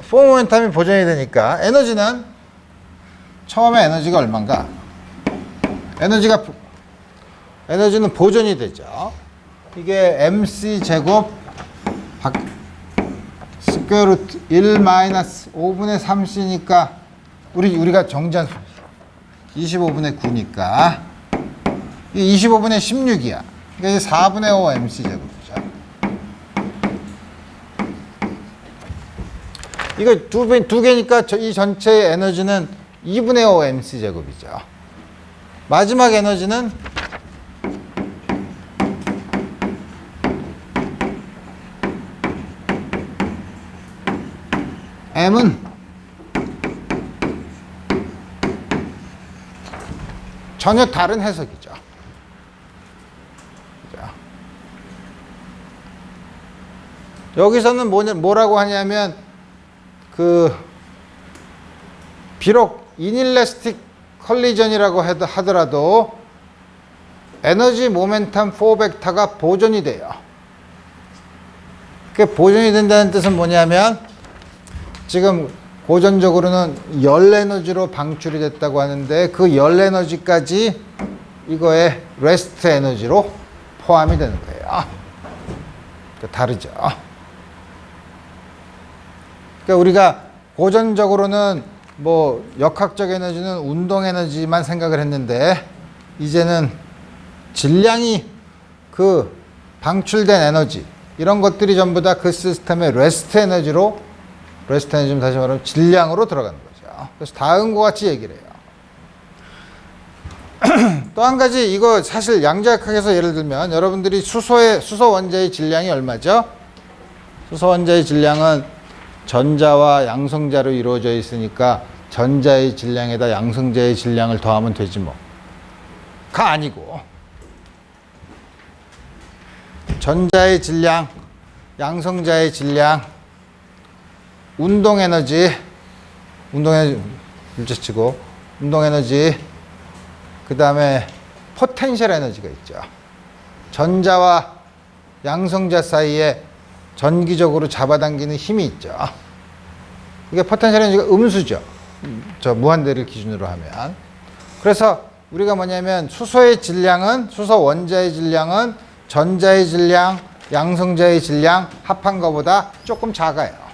포 모멘텀이 보존이 되니까 에너지는 처음에 에너지가 얼마인가? 에너지는 보존이 되죠. 이게 MC 제곱 스퀘어 루트 1 마이너스 5분의 3c니까 우리가 정전 25분의 9니까 이 25분의 16이야. 그러니까 이게 4분의 5 MC 제곱이죠. 이거 두 개니까 이 전체의 에너지는 2분의 5 MC 제곱이죠. 마지막 에너지는 M은 전혀 다른 해석이죠. 여기서는 뭐라고 하냐면 비록 이닐레스틱 컬리전이라고 하더라도 에너지 모멘텀 4벡터가 보존이 돼요. 그게 보존이 된다는 뜻은 뭐냐면 지금 고전적으로는 열 에너지로 방출이 됐다고 하는데 그 열 에너지까지 이거의 레스트 에너지로 포함이 되는 거예요. 그러니까 다르죠. 그러니까 우리가 고전적으로는 뭐 역학적 에너지는 운동 에너지만 생각을 했는데 이제는 질량이 그 방출된 에너지 이런 것들이 전부 다 그 시스템의 레스트 에너지는 다시 말하면 질량으로 들어가는 거죠. 그래서 다음과 같이 얘기를 해요. 또 한 가지 이거 사실 양자역학에서 예를 들면 여러분들이 수소 원자의 질량이 얼마죠? 수소 원자의 질량은 전자와 양성자로 이루어져 있으니까 전자의 질량에다 양성자의 질량을 더하면 되지 뭐. 가 아니고 전자의 질량, 양성자의 질량, 운동에너지 일제치고 운동에너지 그 다음에 포텐셜 에너지가 있죠. 전자와 양성자 사이에 전기적으로 잡아당기는 힘이 있죠. 이게 포텐셜 에너지가 음수죠. 저 무한대를 기준으로 하면. 그래서 우리가 뭐냐면 수소 원자의 질량은 전자의 질량, 양성자의 질량 합한 것보다 조금 작아요.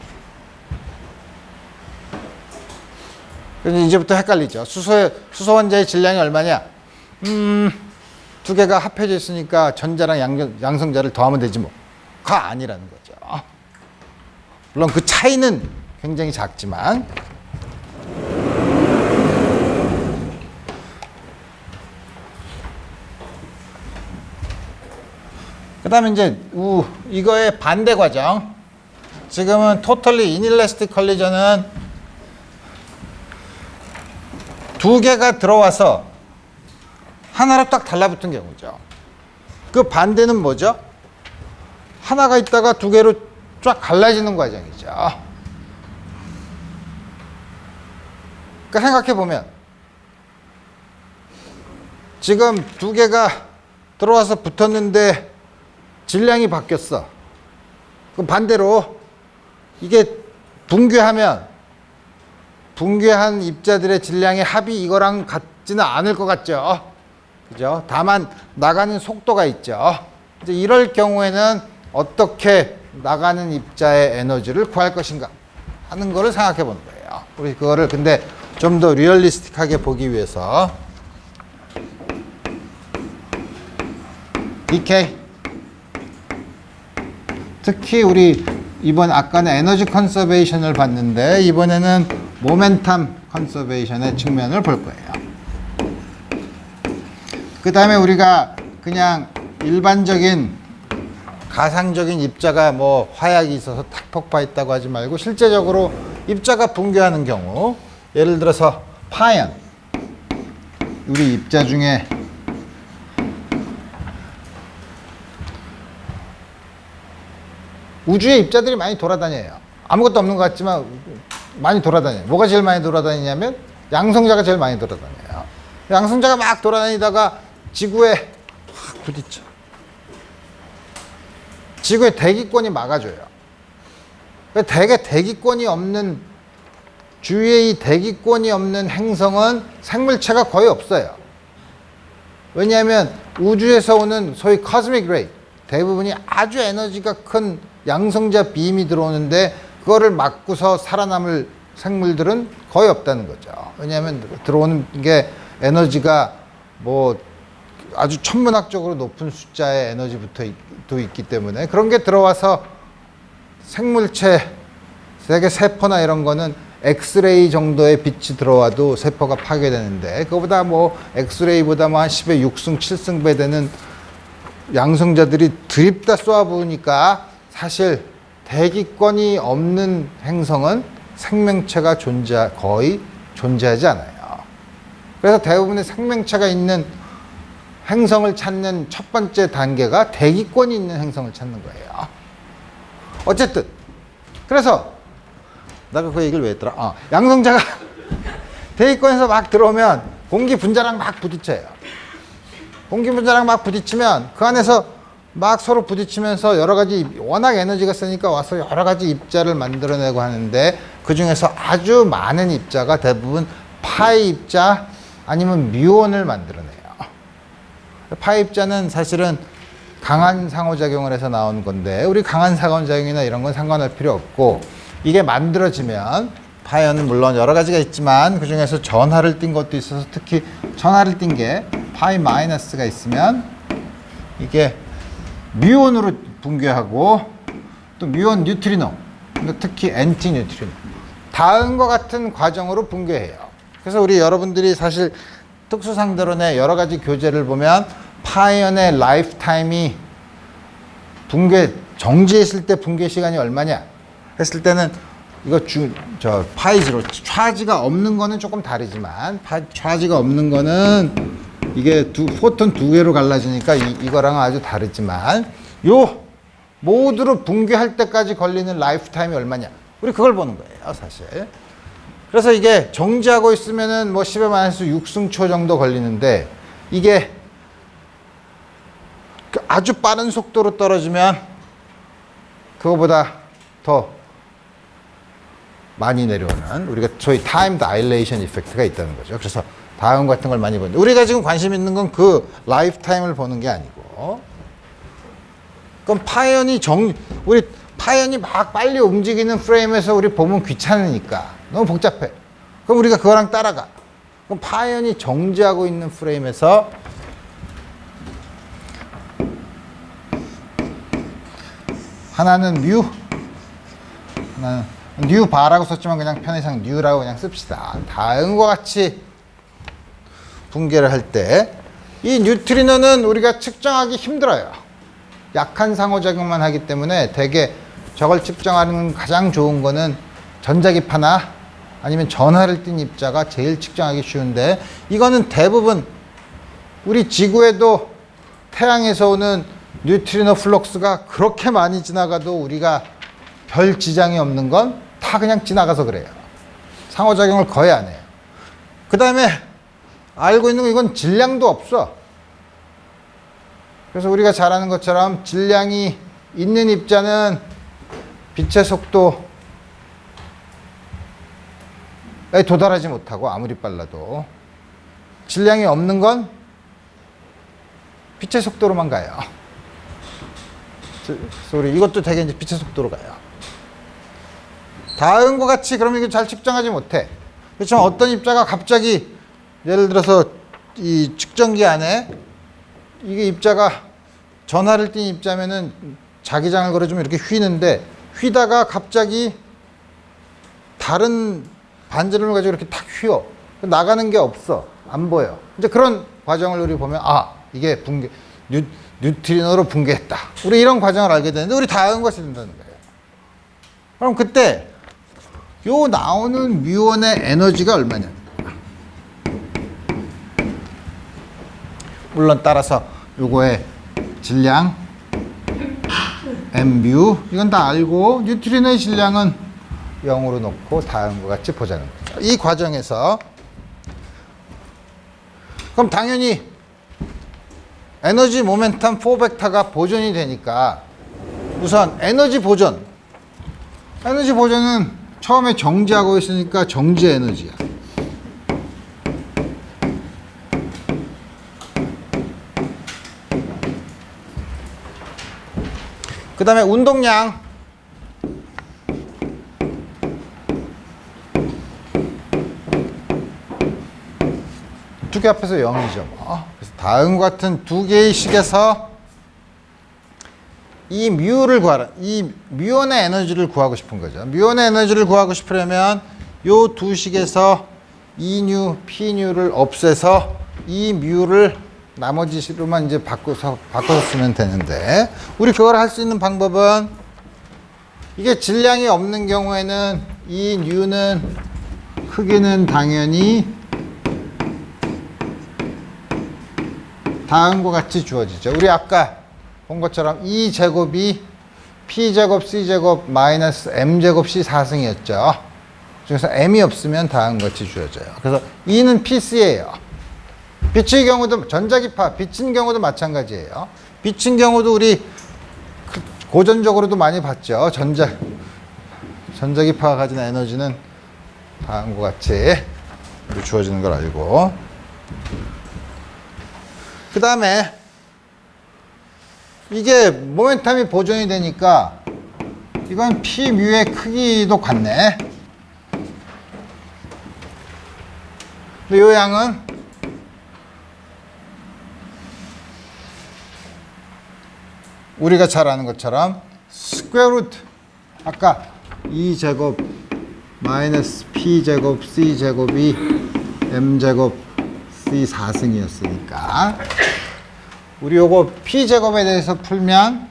그래서 이제부터 헷갈리죠. 수소 원자의 질량이 얼마냐? 두 개가 합해져 있으니까 전자랑 양성자를 더하면 되지 뭐. 가 아니라는 거죠. 물론 그 차이는 굉장히 작지만 그 다음에 이제 이거의 반대 과정. 지금은 totally inelastic collision은 두 개가 들어와서 하나로 딱 달라붙은 경우죠. 그 반대는 뭐죠? 하나가 있다가 두 개로 쫙 갈라지는 과정이죠. 그러니까 생각해 보면 지금 두 개가 들어와서 붙었는데 질량이 바뀌었어. 그럼 반대로 이게 붕괴한 입자들의 질량의 합이 이거랑 같지는 않을 것 같죠. 그죠? 다만 나가는 속도가 있죠. 이제 이럴 경우에는 어떻게 나가는 입자의 에너지를 구할 것인가 하는 거를 생각해 보는 거예요. 우리 그거를 근데 좀 더 리얼리스틱하게 보기 위해서 DK 특히 우리 이번 아까는 에너지 컨서베이션을 봤는데 이번에는 모멘텀 컨서베이션의 측면을 볼 거예요. 그 다음에 우리가 그냥 일반적인 가상적인 입자가 뭐 화약이 있어서 탁 폭파했다고 하지 말고 실제적으로 입자가 붕괴하는 경우 예를 들어서 파연 우리 입자 중에 우주에 입자들이 많이 돌아다녀요. 아무것도 없는 것 같지만 많이 돌아다녀요. 뭐가 제일 많이 돌아다니냐면 양성자가 제일 많이 돌아다녀요. 양성자가 막 돌아다니다가 지구에 확 부딪혀. 지구의 대기권이 막아줘요. 대개 대기권이 없는, 주위에 이 대기권이 없는 행성은 생물체가 거의 없어요. 왜냐하면 우주에서 오는 소위 코스믹 레이, 대부분이 아주 에너지가 큰 양성자 빔이 들어오는데 그거를 막고서 살아남을 생물들은 거의 없다는 거죠. 왜냐하면 들어오는 게 에너지가 뭐 아주 천문학적으로 높은 숫자의 에너지부터 있기 때문에 그런 게 들어와서 생물체, 세계 세포나 이런 거는 엑스레이 정도의 빛이 들어와도 세포가 파괴되는데 그거보다 뭐 엑스레이보다 뭐 한 10의 6승, 7승배 되는 양성자들이 드립다 쏘아부으니까 사실 대기권이 없는 행성은 생명체가 거의 존재하지 않아요. 그래서 대부분의 생명체가 있는 행성을 찾는 첫 번째 단계가 대기권이 있는 행성을 찾는 거예요. 어쨌든 그래서 내가 그 얘기를 왜 했더라? 양성자가 대기권에서 막 들어오면 공기 분자랑 막 부딪혀요. 공기 분자랑 막 부딪히면 그 안에서 막 서로 부딪히면서 여러 가지, 워낙 에너지가 세니까 와서 여러 가지 입자를 만들어내고 하는데 그 중에서 아주 많은 입자가 대부분 파이 입자 아니면 뮤온을 만들어내요. 파이 입자는 사실은 강한 상호작용을 해서 나온 건데 우리 강한 상호작용이나 이런 건 상관할 필요 없고 이게 만들어지면 파이어는 물론 여러 가지가 있지만 그 중에서 전하를 띈 것도 있어서 특히 전하를 띈 게 파이 마이너스가 있으면 이게 뮤온으로 붕괴하고 또 뮤온 뉴트리노, 특히 엔티 뉴트리노 다음과 같은 과정으로 붕괴해요. 그래서 우리 여러분들이 사실 특수상대론의 여러 가지 교재를 보면 파이언의 라이프 타임이 정지했을 때 붕괴 시간이 얼마냐 했을 때는 이거 파이즈로 차지가 없는 거는 조금 다르지만 차지가 없는 거는 이게 포톤 두 개로 갈라지니까 이거랑은 아주 다르지만 요 모두로 붕괴할 때까지 걸리는 라이프 타임이 얼마냐 우리 그걸 보는 거예요 사실. 그래서 이게 정지하고 있으면은 뭐 10의 마이너스 6승초 정도 걸리는데 이게 아주 빠른 속도로 떨어지면 그거보다 더 많이 내려오는 우리가 소위 타임 다일레이션 이펙트가 있다는 거죠. 그래서 다음 같은 걸 많이 보는데 우리가 지금 관심 있는 건 그 라이프 타임을 보는 게 아니고 그럼 우리 파이언이 막 빨리 움직이는 프레임에서 우리 보면 귀찮으니까 너무 복잡해. 그럼 우리가 그거랑 따라가. 그럼 파이언이 정지하고 있는 프레임에서 하나는 하나는 뉴 바라고 썼지만 그냥 편의상 뉴라고 그냥 씁시다. 다음과 같이 붕괴를 할 때 이 뉴트리노는 우리가 측정하기 힘들어요. 약한 상호작용만 하기 때문에 대개 저걸 측정하는 가장 좋은 거는 전자기파나 아니면 전하를 띤 입자가 제일 측정하기 쉬운데 이거는 대부분 우리 지구에도 태양에서 오는 뉴트리노 플럭스가 그렇게 많이 지나가도 우리가 별 지장이 없는 건 다 그냥 지나가서 그래요. 상호작용을 거의 안 해요. 그 다음에 알고 있는 건 이건 질량도 없어. 그래서 우리가 잘 아는 것처럼 질량이 있는 입자는 빛의 속도에 도달하지 못하고 아무리 빨라도 질량이 없는 건 빛의 속도로만 가요. 그래서 우리 이것도 되게 이제 빛의 속도로 가요. 다음과 같이 그러면 이게 잘 측정하지 못해. 그렇지만 어떤 입자가 갑자기 예를 들어서 이 측정기 안에 이게 입자가 전하를 띤 입자면은 자기장을 걸어주면 이렇게 휘는데 휘다가 갑자기 다른 반지름을 가지고 이렇게 탁 휘어. 나가는 게 없어. 안 보여. 이제 그런 과정을 우리 보면 이게 뉴트리노로 붕괴했다. 우리 이런 과정을 알게 되는데 우리 다음 것이 된다는 거예요. 그럼 그때 요 나오는 뮤온의 에너지가 얼마냐? 물론 따라서 요거의 질량 M뮤 이건 다 알고 뉴트린의 질량은 0으로 놓고 다음과 같이 보자는 거죠. 이 과정에서 그럼 당연히 에너지 모멘텀 4벡터가 보존이 되니까 우선 에너지 보존은 처음에 정지하고 있으니까 정지 에너지야. 그 다음에 운동량 두 개 합해서 0이죠. 그래서 다음과 같은 두 개의 식에서 이 뮤를 구하라. 이 뮤온의 에너지를 구하고 싶은 거죠. 뮤온의 에너지를 구하고 싶으려면 요 두 식에서 E뉴, P뉴를 없애서 이 뮤를 나머지 식으로만 이제 바꿔서 쓰면 되는데 우리 그걸 할 수 있는 방법은 이게 질량이 없는 경우에는 이 뉴는 크기는 당연히 다음과 같이 주어지죠. 우리 아까 본 것처럼 E 제곱이 P 제곱 C 제곱 마이너스 M 제곱 C 4승이었죠. 그래서 M이 없으면 다음과 같이 주어져요. 그래서 E는 PC예요. 빛의 경우도 전자기파, 빛인 경우도 마찬가지예요. 빛인 경우도 우리 고전적으로도 많이 봤죠. 전자기파가 가진 에너지는 다음과 같이 주어지는 걸 알고 그 다음에 이게 모멘텀이 보존이 되니까 이건 P 뮤의 크기도 같네. 근데 이 양은 우리가 잘 아는 것처럼 스퀘어 루트 아까 E 제곱 마이너스 P 제곱 C 제곱이 M 제곱 C 4승이었으니까 우리 요거 P제곱에 대해서 풀면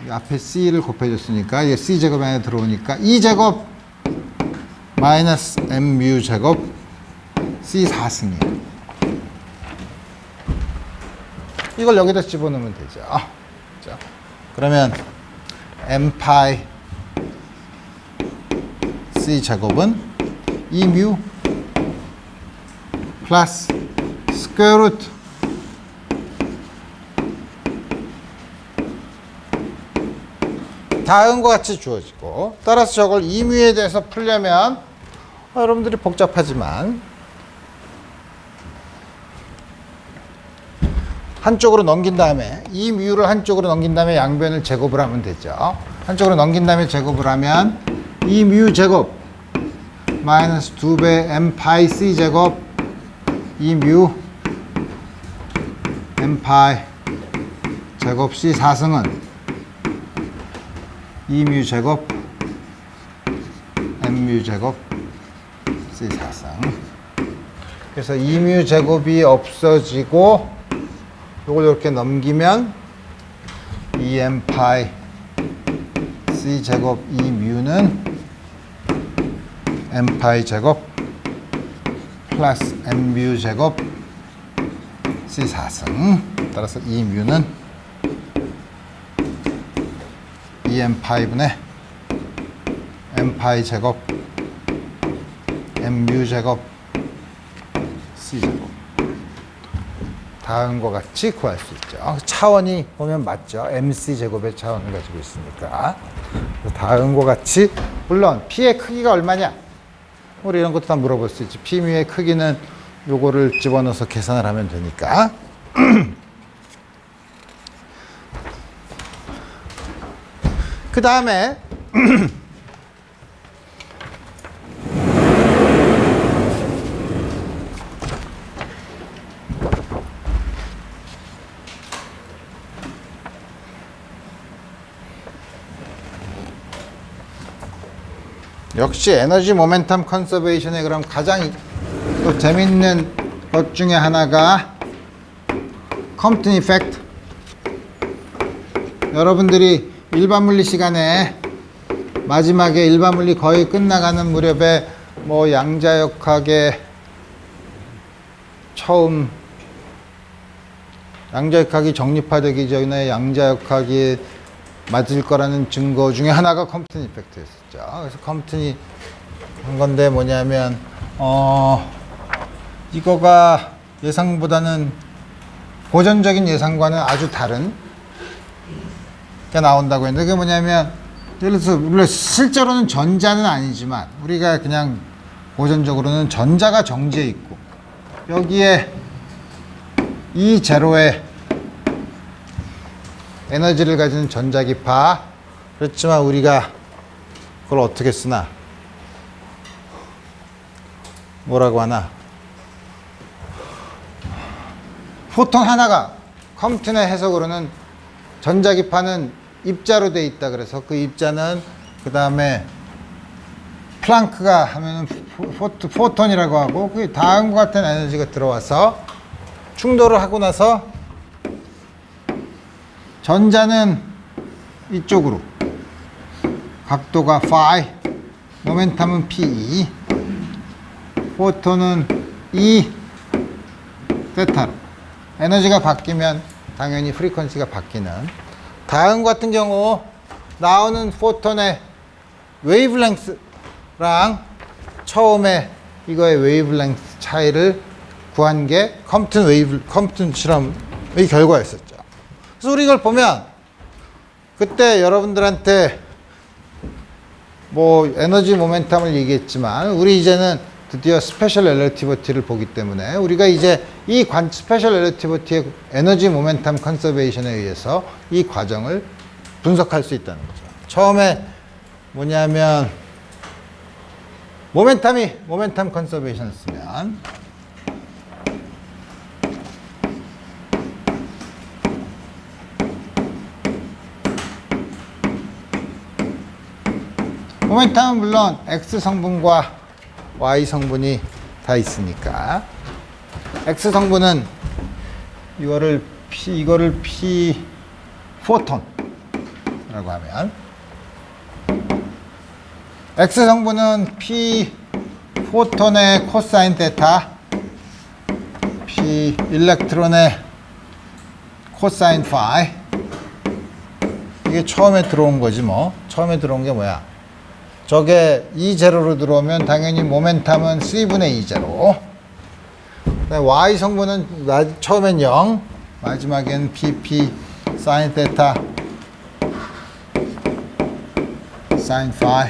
이 앞에 C를 곱해줬으니까 이게 C제곱 안에 들어오니까 E제곱 마이너스 M뮤 제곱 C 4승이에요. 이걸 여기다 집어넣으면 되죠. 자, 그러면 M 파이 C 제곱은 E뮤 플러스 스퀘어 루트 다음과 같이 주어지고 따라서 저걸 E뮤에 대해서 풀려면 여러분들이 복잡하지만 한쪽으로 넘긴 다음에 E뮤를 한쪽으로 넘긴 다음에 양변을 제곱을 하면 되죠. 한쪽으로 넘긴 다음에 제곱을 하면 E뮤 제곱 마이너스 2배 M 파이 C 제곱 E뮤 M 파이 제곱 C 4승은 E뮤 제곱 M뮤 제곱 C 4승. 그래서 E뮤 제곱이 없어지고 이걸 이렇게 넘기면 EM 파이 C 제곱 E뮤는 M 파이 제곱 플러스 M뮤 제곱 C 4승. 따라서 E뮤는 EM 파이분의 M 파이 제곱 M뮤 제곱 C 제곱. 다음과 같이 구할 수 있죠. 차원이 보면 맞죠. MC 제곱의 차원을 가지고 있으니까. 다음과 같이 물론 P의 크기가 얼마냐? 우리 이런 것도 다 물어볼 수 있지. P뮤의 크기는 요거를 집어넣어서 계산을 하면 되니까. 그 다음에 역시 에너지 모멘텀 컨서베이션의 그럼 가장 또 재밌는 것 중에 하나가 컴프튼 이펙트. 여러분들이 일반 물리 시간에 마지막에 일반 물리 거의 끝나가는 무렵에 뭐 양자역학의 처음 양자역학이 정립화되기 전에 양자역학이 맞을 거라는 증거 중에 하나가 컴프튼 이펙트였었죠. 그래서 컴프튼이 한 건데 뭐냐면 이거가 예상보다는 고전적인 예상과는 아주 다른 게 나온다고 했는데, 그게 뭐냐면 예를 들어서 물론 실제로는 전자는 아니지만 우리가 그냥 고전적으로는 전자가 정지해 있고 여기에 이 제로의 에너지를 가지는 전자기파, 그렇지만 우리가 그걸 어떻게 쓰나, 뭐라고 하나, 포톤 하나가 컴퓨터의 해석으로는 전자기파는 입자로 돼 있다. 그래서 그 입자는 그 다음에 플랑크가 하면은 포톤이라고 하고, 그 다음과 같은 에너지가 들어와서 충돌을 하고 나서 전자는 이쪽으로 각도가 phi, 모멘텀은 p, 포톤은 e 세타로 에너지가 바뀌면 당연히 프리퀀시가 바뀌는. 다음 같은 경우 나오는 포톤의 웨이브랭스랑 처음에 이거의 웨이브랭스 차이를 구한 게 컴퓨튼 실험의 결과였었죠. 그래서 우리 이걸 보면 그때 여러분들한테 뭐 에너지 모멘텀을 얘기했지만 우리 이제는 드디어 스페셜 렐러티비티를 보기 때문에 우리가 이제 이 스페셜 렐러티비티의 에너지 모멘텀 컨서베이션에 의해서 이 과정을 분석할 수 있다는 거죠. 처음에 뭐냐면 모멘텀 컨서베이션을 쓰면 모멘텀은 물론 X 성분과 Y 성분이 다 있으니까 X 성분은 이거를 P 포톤이라고 하면, X 성분은 P 포톤의 코사인 테타, P 일렉트론의 코사인 파이. 이게 처음에 들어온 거지 뭐. 처음에 들어온 게 뭐야? 저게 E0로 들어오면 당연히 모멘텀은 C분의 E0. Y 성분은 처음엔 0, 마지막엔 PP 사인 테타 사인 파이.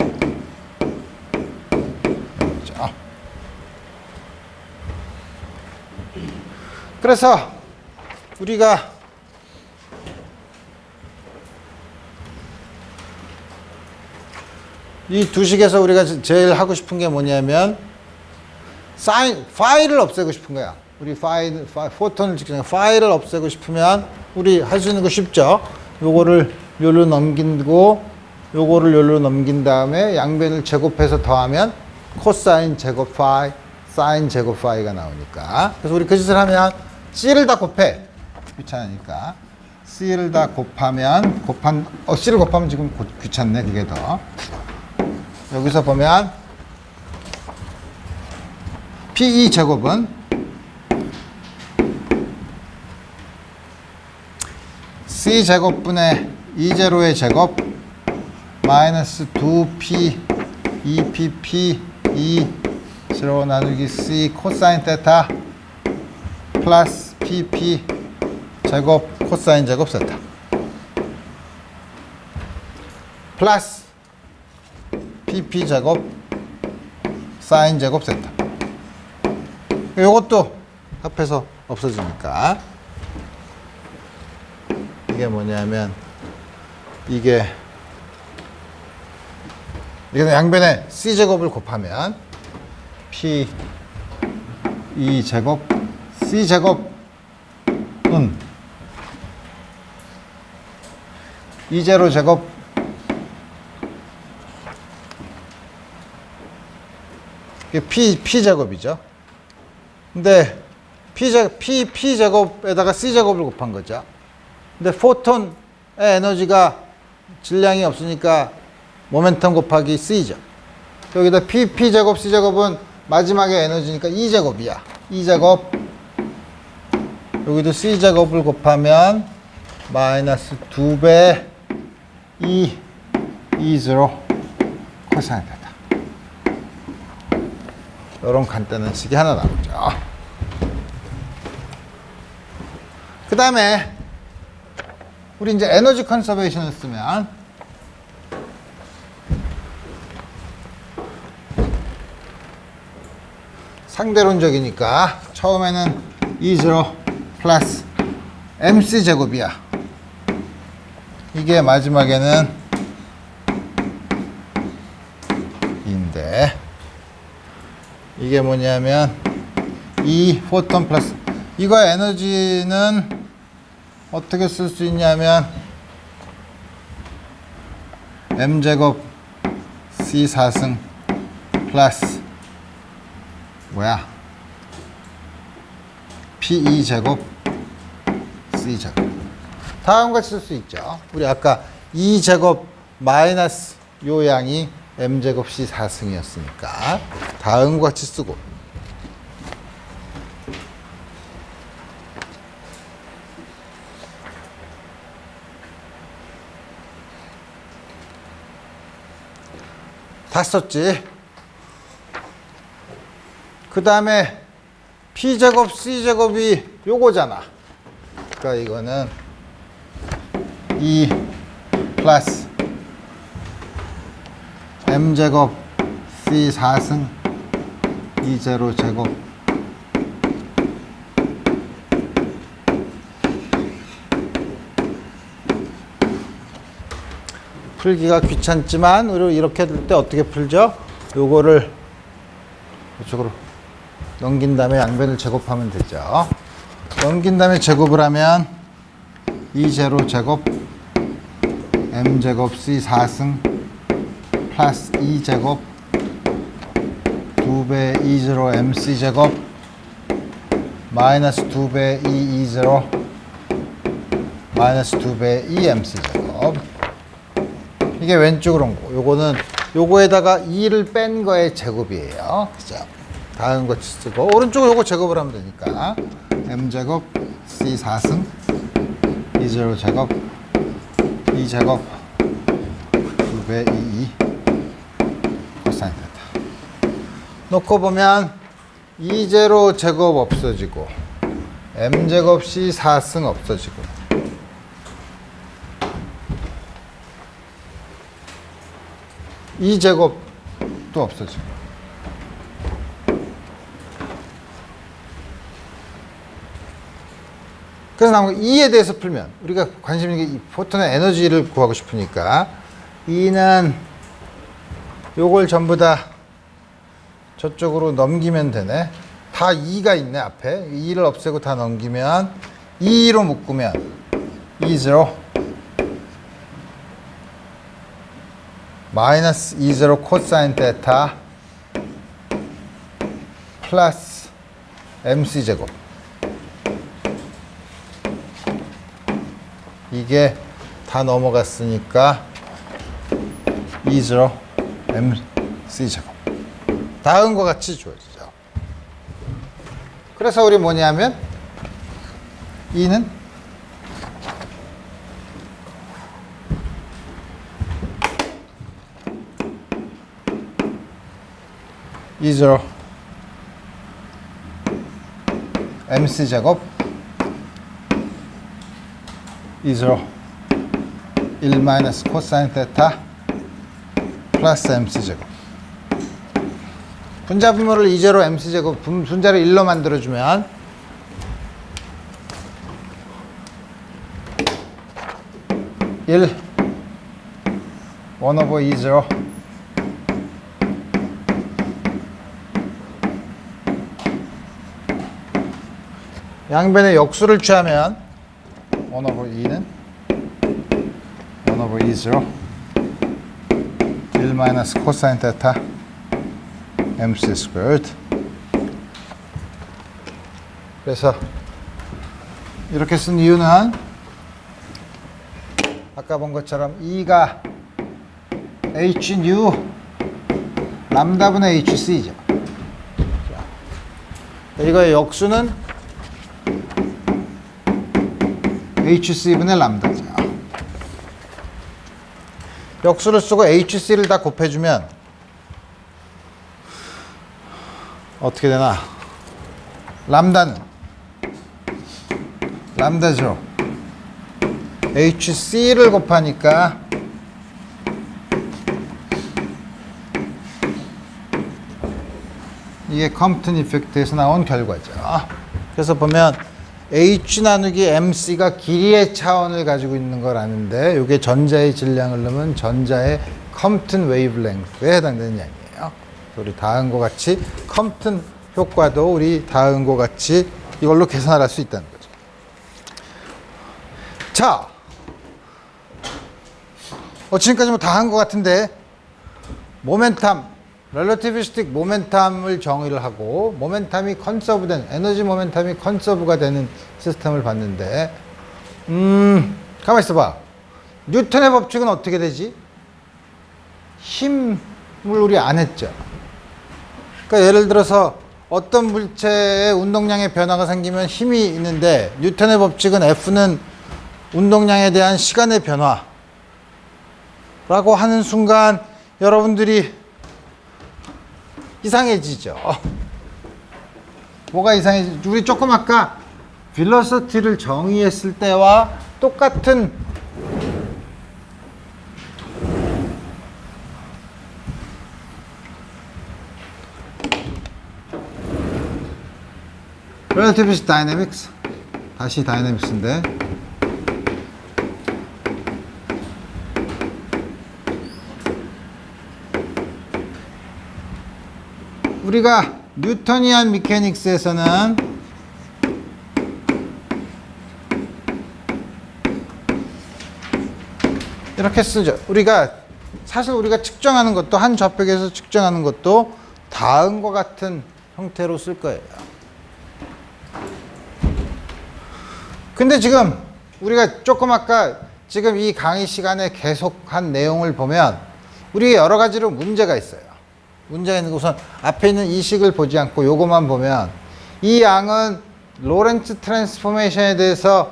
그래서 우리가 이 두 식에서 우리가 제일 하고 싶은 게 뭐냐면 파이를 없애고 싶은 거야. 우리 포톤을 직접 파이를 없애고 싶으면 우리 할 수 있는 거 쉽죠. 요거를 요로 넘기고 요거를 요로 넘긴 다음에 양변을 제곱해서 더하면 코사인 제곱 파이, 사인 제곱 파이가 나오니까. 그래서 우리 그 짓을 하면 C를 다 곱해. 귀찮으니까. C를 다 곱하면 C를 곱하면 지금 귀찮네. 그게 더. 여기서 보면 PE 제곱은 C 제곱분의 E0의 제곱 마이너스 2P 2PP E0 나누기 C 코사인 테타 플러스 PP 제곱 코사인 제곱 세타 플러스 PP 제곱 사인 제곱 세타. 요것도 합해서 없어지니까 이게 뭐냐면 이게 양변에 C 제곱을 곱하면 P E 제곱 C 제곱은 E0 제곱 P 제곱이죠. 근데 P 제곱에다가 C 제곱을 곱한 거죠. 근데 포톤의 에너지가 질량이 없으니까 모멘텀 곱하기 C죠. 여기다 P제곱 C제곱은 마지막에 에너지니까 2제곱이야. 2제곱. 여기도 C제곱을 곱하면 마이너스 2배 E0 코사인 테타. 이런 간단한 식이 하나 나오죠. 그 다음에 우리 이제 에너지 컨서베이션을 쓰면 상대론적이니까 처음에는 E0 플러스 MC 제곱이야. 이게 마지막에는 인데 이게 뭐냐면 E 포톤 플러스 이거 에너지는 어떻게 쓸 수 있냐면 M제곱 C4승 플러스 뭐야 P2제곱 C제곱 다음과 같이 쓸 수 있죠. 우리 아까 2제곱 마이너스 요 양이 M제곱 C4승이었으니까 다음과 같이 쓰고 다 썼지. 그 다음에 P제곱 C제곱이 요거잖아. 그러니까 이거는 2 플러스 M제곱 C4승 2제로 제곱 풀기가 귀찮지만 우리 이렇게 될 때 어떻게 풀죠? 요거를 이쪽으로 넘긴 다음에 양변을 제곱하면 되죠. 넘긴 다음에 제곱을 하면 2제로 제곱 M제곱 C4승 플러스 2제곱 2배 2제로 MC제곱 마이너스 2배 2제로 마이너스 2배 2MC제곱 이게 왼쪽으로 온 거. 요거는 요거에다가 2를 뺀 거의 제곱이에요. 그죠? 다음 거 쓰고 오른쪽으로 요거 제곱을 하면 되니까 M제곱 C4승 2제로 제곱 2제곱 2배 2 코사인 테타 놓고 보면 2제로 제곱 없어지고 M제곱 C4승 없어지고 이 제곱도 없어지고 그래서 남은 2에 대해서 풀면 우리가 관심 있는 게 이 포톤의 에너지를 구하고 싶으니까 2는 요걸 전부 다 저쪽으로 넘기면 되네. 다 2가 있네 앞에. 2를 없애고 다 넘기면 2로 묶으면 2제로 마이너스 2제로 코사인 테타 플러스 MC제곱 이게 다 넘어갔으니까 2제로 MC제곱 다음과 같이 주어지죠. 그래서 우리 뭐냐면 2는 이제로 MC제곱 이제로 1 마이너스 코사인 테타 플러스 MC제곱 분자 분모를 이제로 MC제곱 분자를 1로 만들어주면 (1) 1/2제로 양변의 역수를 취하면 1/2는 1/2제로 1 마이너스 코사인 테타 MC 스퀘어드 그래서 이렇게 쓴 이유는 아까 본 것처럼 E가 H nu 람다분의 HC죠. 이거의 역수는 HC분의 람다죠. 역수를 쓰고 HC를 다 곱해주면 어떻게 되나? 람다죠. HC를 곱하니까 이게 컴프턴 이펙트에서 나온 결과죠. 그래서 보면 H 나누기 MC가 길이의 차원을 가지고 있는 걸 아는데 이게 전자의 질량을 넣으면 전자의 컴프턴 웨이브랭크에 해당되는 양이에요. 우리 다음과 같이 컴프턴 효과도 우리 다음과 같이 이걸로 계산을 할 수 있다는 거죠. 자, 지금까지 뭐 다 한 것 같은데 모멘텀, 렐러티비스틱 모멘텀을 정의를 하고 모멘텀이 컨서브된 에너지 모멘텀이 컨서브가 되는 시스템을 봤는데 가만 있어봐. 뉴턴의 법칙은 어떻게 되지? 힘을 우리 안 했죠. 그러니까 예를 들어서 어떤 물체의 운동량의 변화가 생기면 힘이 있는데 뉴턴의 법칙은 F는 운동량에 대한 시간의 변화라고 하는 순간 여러분들이 이상해지죠. 뭐가 이상해지죠? 우리 조금 아까 velocity를 정의했을 때와 똑같은 relativist dynamics, 다시 다이내믹스인데 우리가 뉴턴이안 미케닉스에서는 이렇게 쓰죠. 사실 우리가 측정하는 것도 한 좌표에서 측정하는 것도 다음과 같은 형태로 쓸 거예요. 근데 지금 우리가 조금 아까 지금 이 강의 시간에 계속한 내용을 보면 우리 여러 가지로 문제가 있어요. 문제가 있는 게 우선 앞에 있는 이 식을 보지 않고 요것만 보면 이 양은 로렌츠 트랜스포메이션에 대해서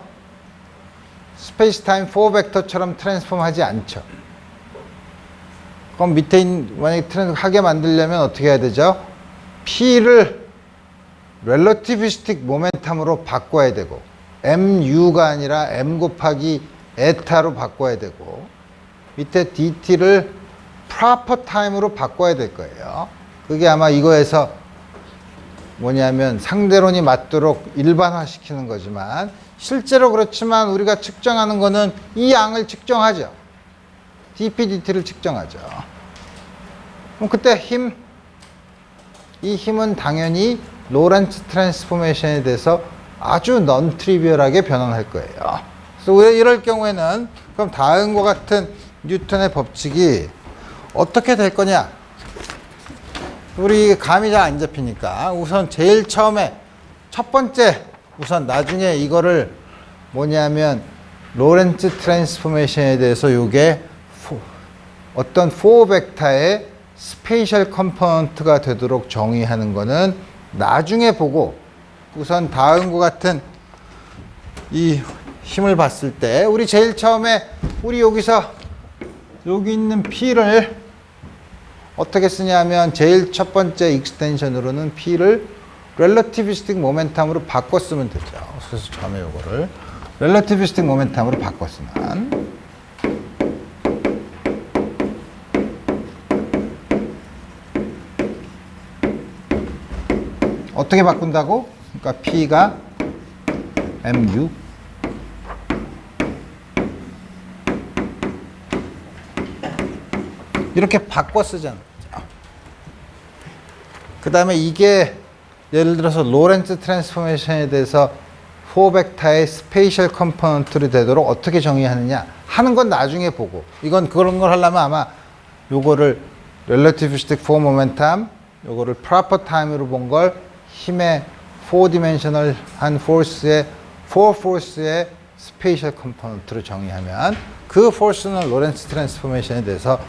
스페이스 타임 4벡터처럼 트랜스폼 하지 않죠. 그럼 밑에 있는 만약에 하게 만들려면 어떻게 해야 되죠? P를 렐러티비스틱 모멘텀으로 바꿔야 되고 MU가 아니라 M 곱하기 에타로 바꿔야 되고 밑에 DT를 프로퍼 타임으로 바꿔야 될 거예요. 그게 아마 이거에서 뭐냐면 상대론이 맞도록 일반화시키는 거지만 실제로 그렇지만 우리가 측정하는 거는 이 양을 측정하죠. dp, dt를 측정하죠. 그럼 그때 이 힘은 당연히 로렌츠 트랜스포메이션에 대해서 아주 넌 트리비얼하게 변환할 거예요. 그래서 이럴 경우에는 그럼 다음과 같은 뉴턴의 법칙이 어떻게 될 거냐? 우리 감이 잘 안 잡히니까 우선 제일 처음에 첫 번째 우선 나중에 이거를 뭐냐면 로렌츠 트랜스포메이션에 대해서 요게 어떤 4벡터의 스페이셜 컴포넌트가 되도록 정의하는 거는 나중에 보고 우선 다음과 같은 이 힘을 봤을 때 우리 제일 처음에 우리 여기서 여기 있는 P를 어떻게 쓰냐면 제일 첫 번째 익스텐션으로는 P를 렐러티비스틱 모멘텀으로 바꿔 쓰면 되죠. 그래서 처음에 요거를 렐러티비스틱 모멘텀으로 바꿔 쓰면 어떻게 바꾼다고? 그러니까 P가 MU 이렇게 바꿔 쓰잖아. 그 다음에 이게 예를 들어서 로렌츠 트랜스포메이션에 대해서 4벡터의 스페이셜 컴포넌트를 되도록 어떻게 정의하느냐 하는 건 나중에 보고 이건 그런 걸 하려면 아마 요거를 relativistic 4 momentum 요거를 proper time으로 본 걸 힘의 4디멘셔널한 포스의 4포스의 스페이셜 컴포넌트로 정의하면 그 포스는 로렌츠 트랜스포메이션에 대해서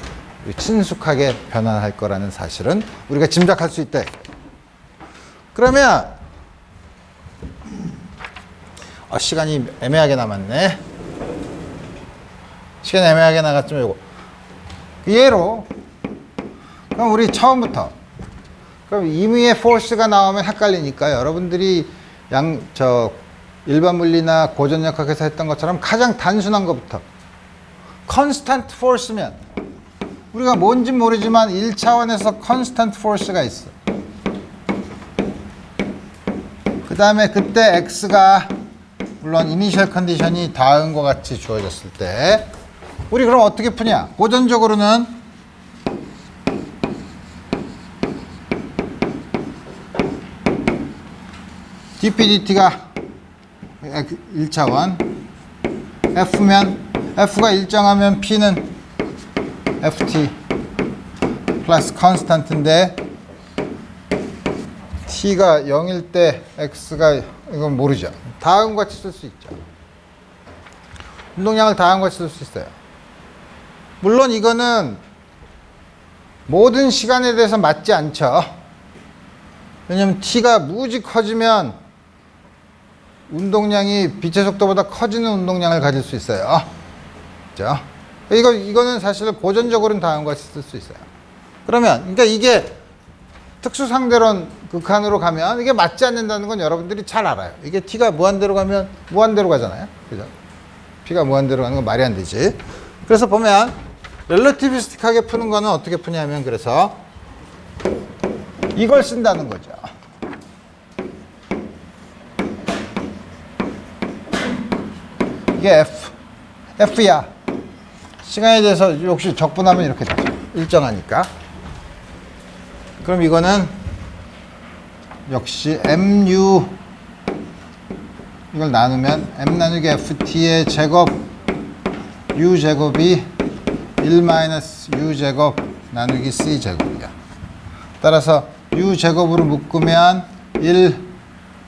친숙하게 변환할 거라는 사실은 우리가 짐작할 수 있다. 그러면 시간이 애매하게 남았네. 시간이 애매하게 나갔지만 요거 얘로 그럼 우리 처음부터 그럼 임의의 force가 나오면 헷갈리니까 여러분들이 일반 물리나 고전역학에서 했던 것처럼 가장 단순한 것부터 constant force면 우리가 뭔지 모르지만 1차원에서 constant force가 있어. 그 다음에 그때 x가 물론 이니셜 컨디션이 다음과 같이 주어졌을 때 우리 그럼 어떻게 푸냐? 고전적으로는 dpdt가 1차원 f면 f가 일정하면 p는 ft 플러스 constant인데 t가 0일 때 x가 이건 모르죠. 다음과 같이 쓸 수 있죠. 운동량을 다음과 같이 쓸 수 있어요. 물론 이거는 모든 시간에 대해서 맞지 않죠. 왜냐면 t가 무지 커지면 운동량이 빛의 속도보다 커지는 운동량을 가질 수 있어요. 그렇죠? 이거는 사실 고전적으로는 다음과 같이 쓸 수 있어요. 그러니까 이게 특수 상대론 극한으로 가면 이게 맞지 않는다는 건 여러분들이 잘 알아요. 이게 t가 무한대로 가면 무한대로 가잖아요. 그죠? p가 무한대로 가는 건 말이 안 되지. 그래서 보면 relativistic하게 푸는 거는 어떻게 푸냐면 그래서 이걸 쓴다는 거죠. 이게 F야. 시간에 대해서 역시 적분하면 이렇게 되죠. 일정하니까. 그럼 이거는 역시 mu 이걸 나누면 m 나누기 ft의 제곱 u 제곱이 1 마이너스 u 제곱 나누기 c 제곱이야. 따라서 u 제곱으로 묶으면 1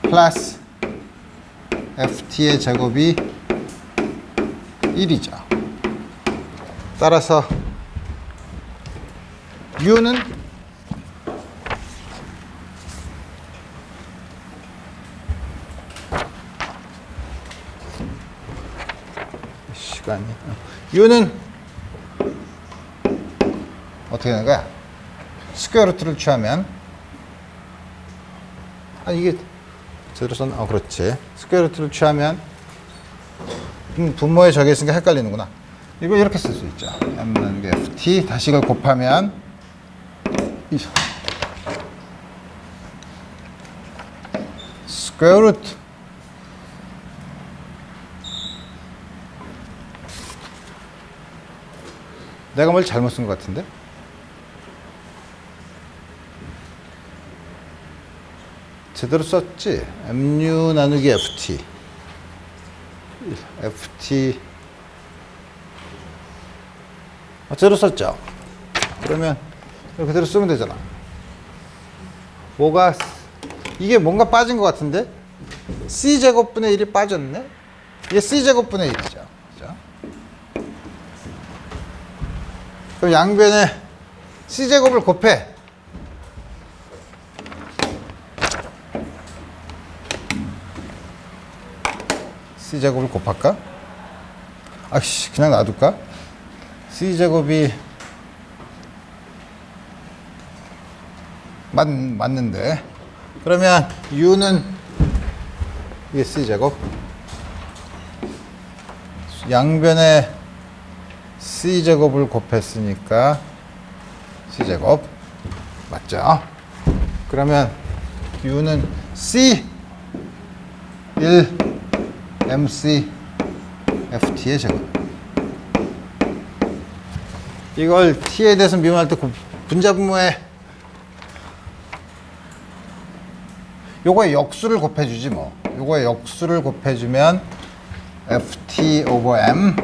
플러스 ft의 제곱이 1이죠. 따라서 u는 시간이 u는 어떻게 되는 거야? 스퀘어 루트를 취하면 이게 제대로 썼나? 그렇지. 스퀘어 루트를 취하면 분모에 저게 있으니까 헷갈리는구나. 이거 이렇게 쓸 수 있죠. m 나누기 ft 다시 이걸 곱하면 스퀘어 루트 내가 뭘 잘못 쓴 것 같은데? 제대로 썼지? mu 나누기 ft 제대로 썼죠? 그러면 그대로 쓰면 되잖아. 이게 뭔가 빠진 것 같은데? c제곱분의 1이 빠졌네? 이게 c제곱분의 1이죠. 그죠? 그럼 양변에 c제곱을 곱해. c제곱을 곱할까? 그냥 놔둘까? c제곱이 맞는데 그러면 u는 이게 c제곱 양변에 c제곱을 곱했으니까 c제곱 맞죠? 그러면 u는 c 1 mc ft의 제곱. 이걸 t에 대해서 미분할 때 분자분모에 요거의 역수를 곱해주지 뭐. 요거의 역수를 곱해주면 ft over m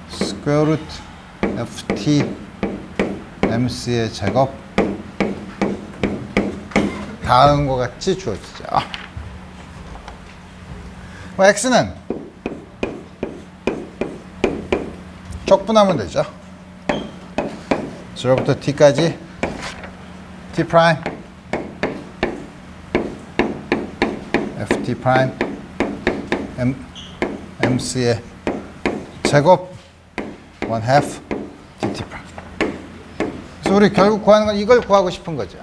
스퀘어 루트 ft mc의 제곱 다음과 같이 주어지죠. x는 적분하면 되죠. 0부터 t까지 t 프라임 ft 프라임 mc의 제곱 1/2 dt 프라임. 그래서 우리 결국 구하는 건 이걸 구하고 싶은 거죠.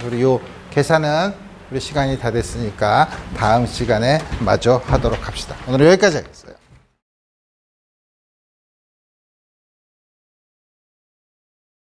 우리 요 계산은 우리 시간이 다 됐으니까 다음 시간에 마저 하도록 합시다. 오늘 여기까지 하겠습니다.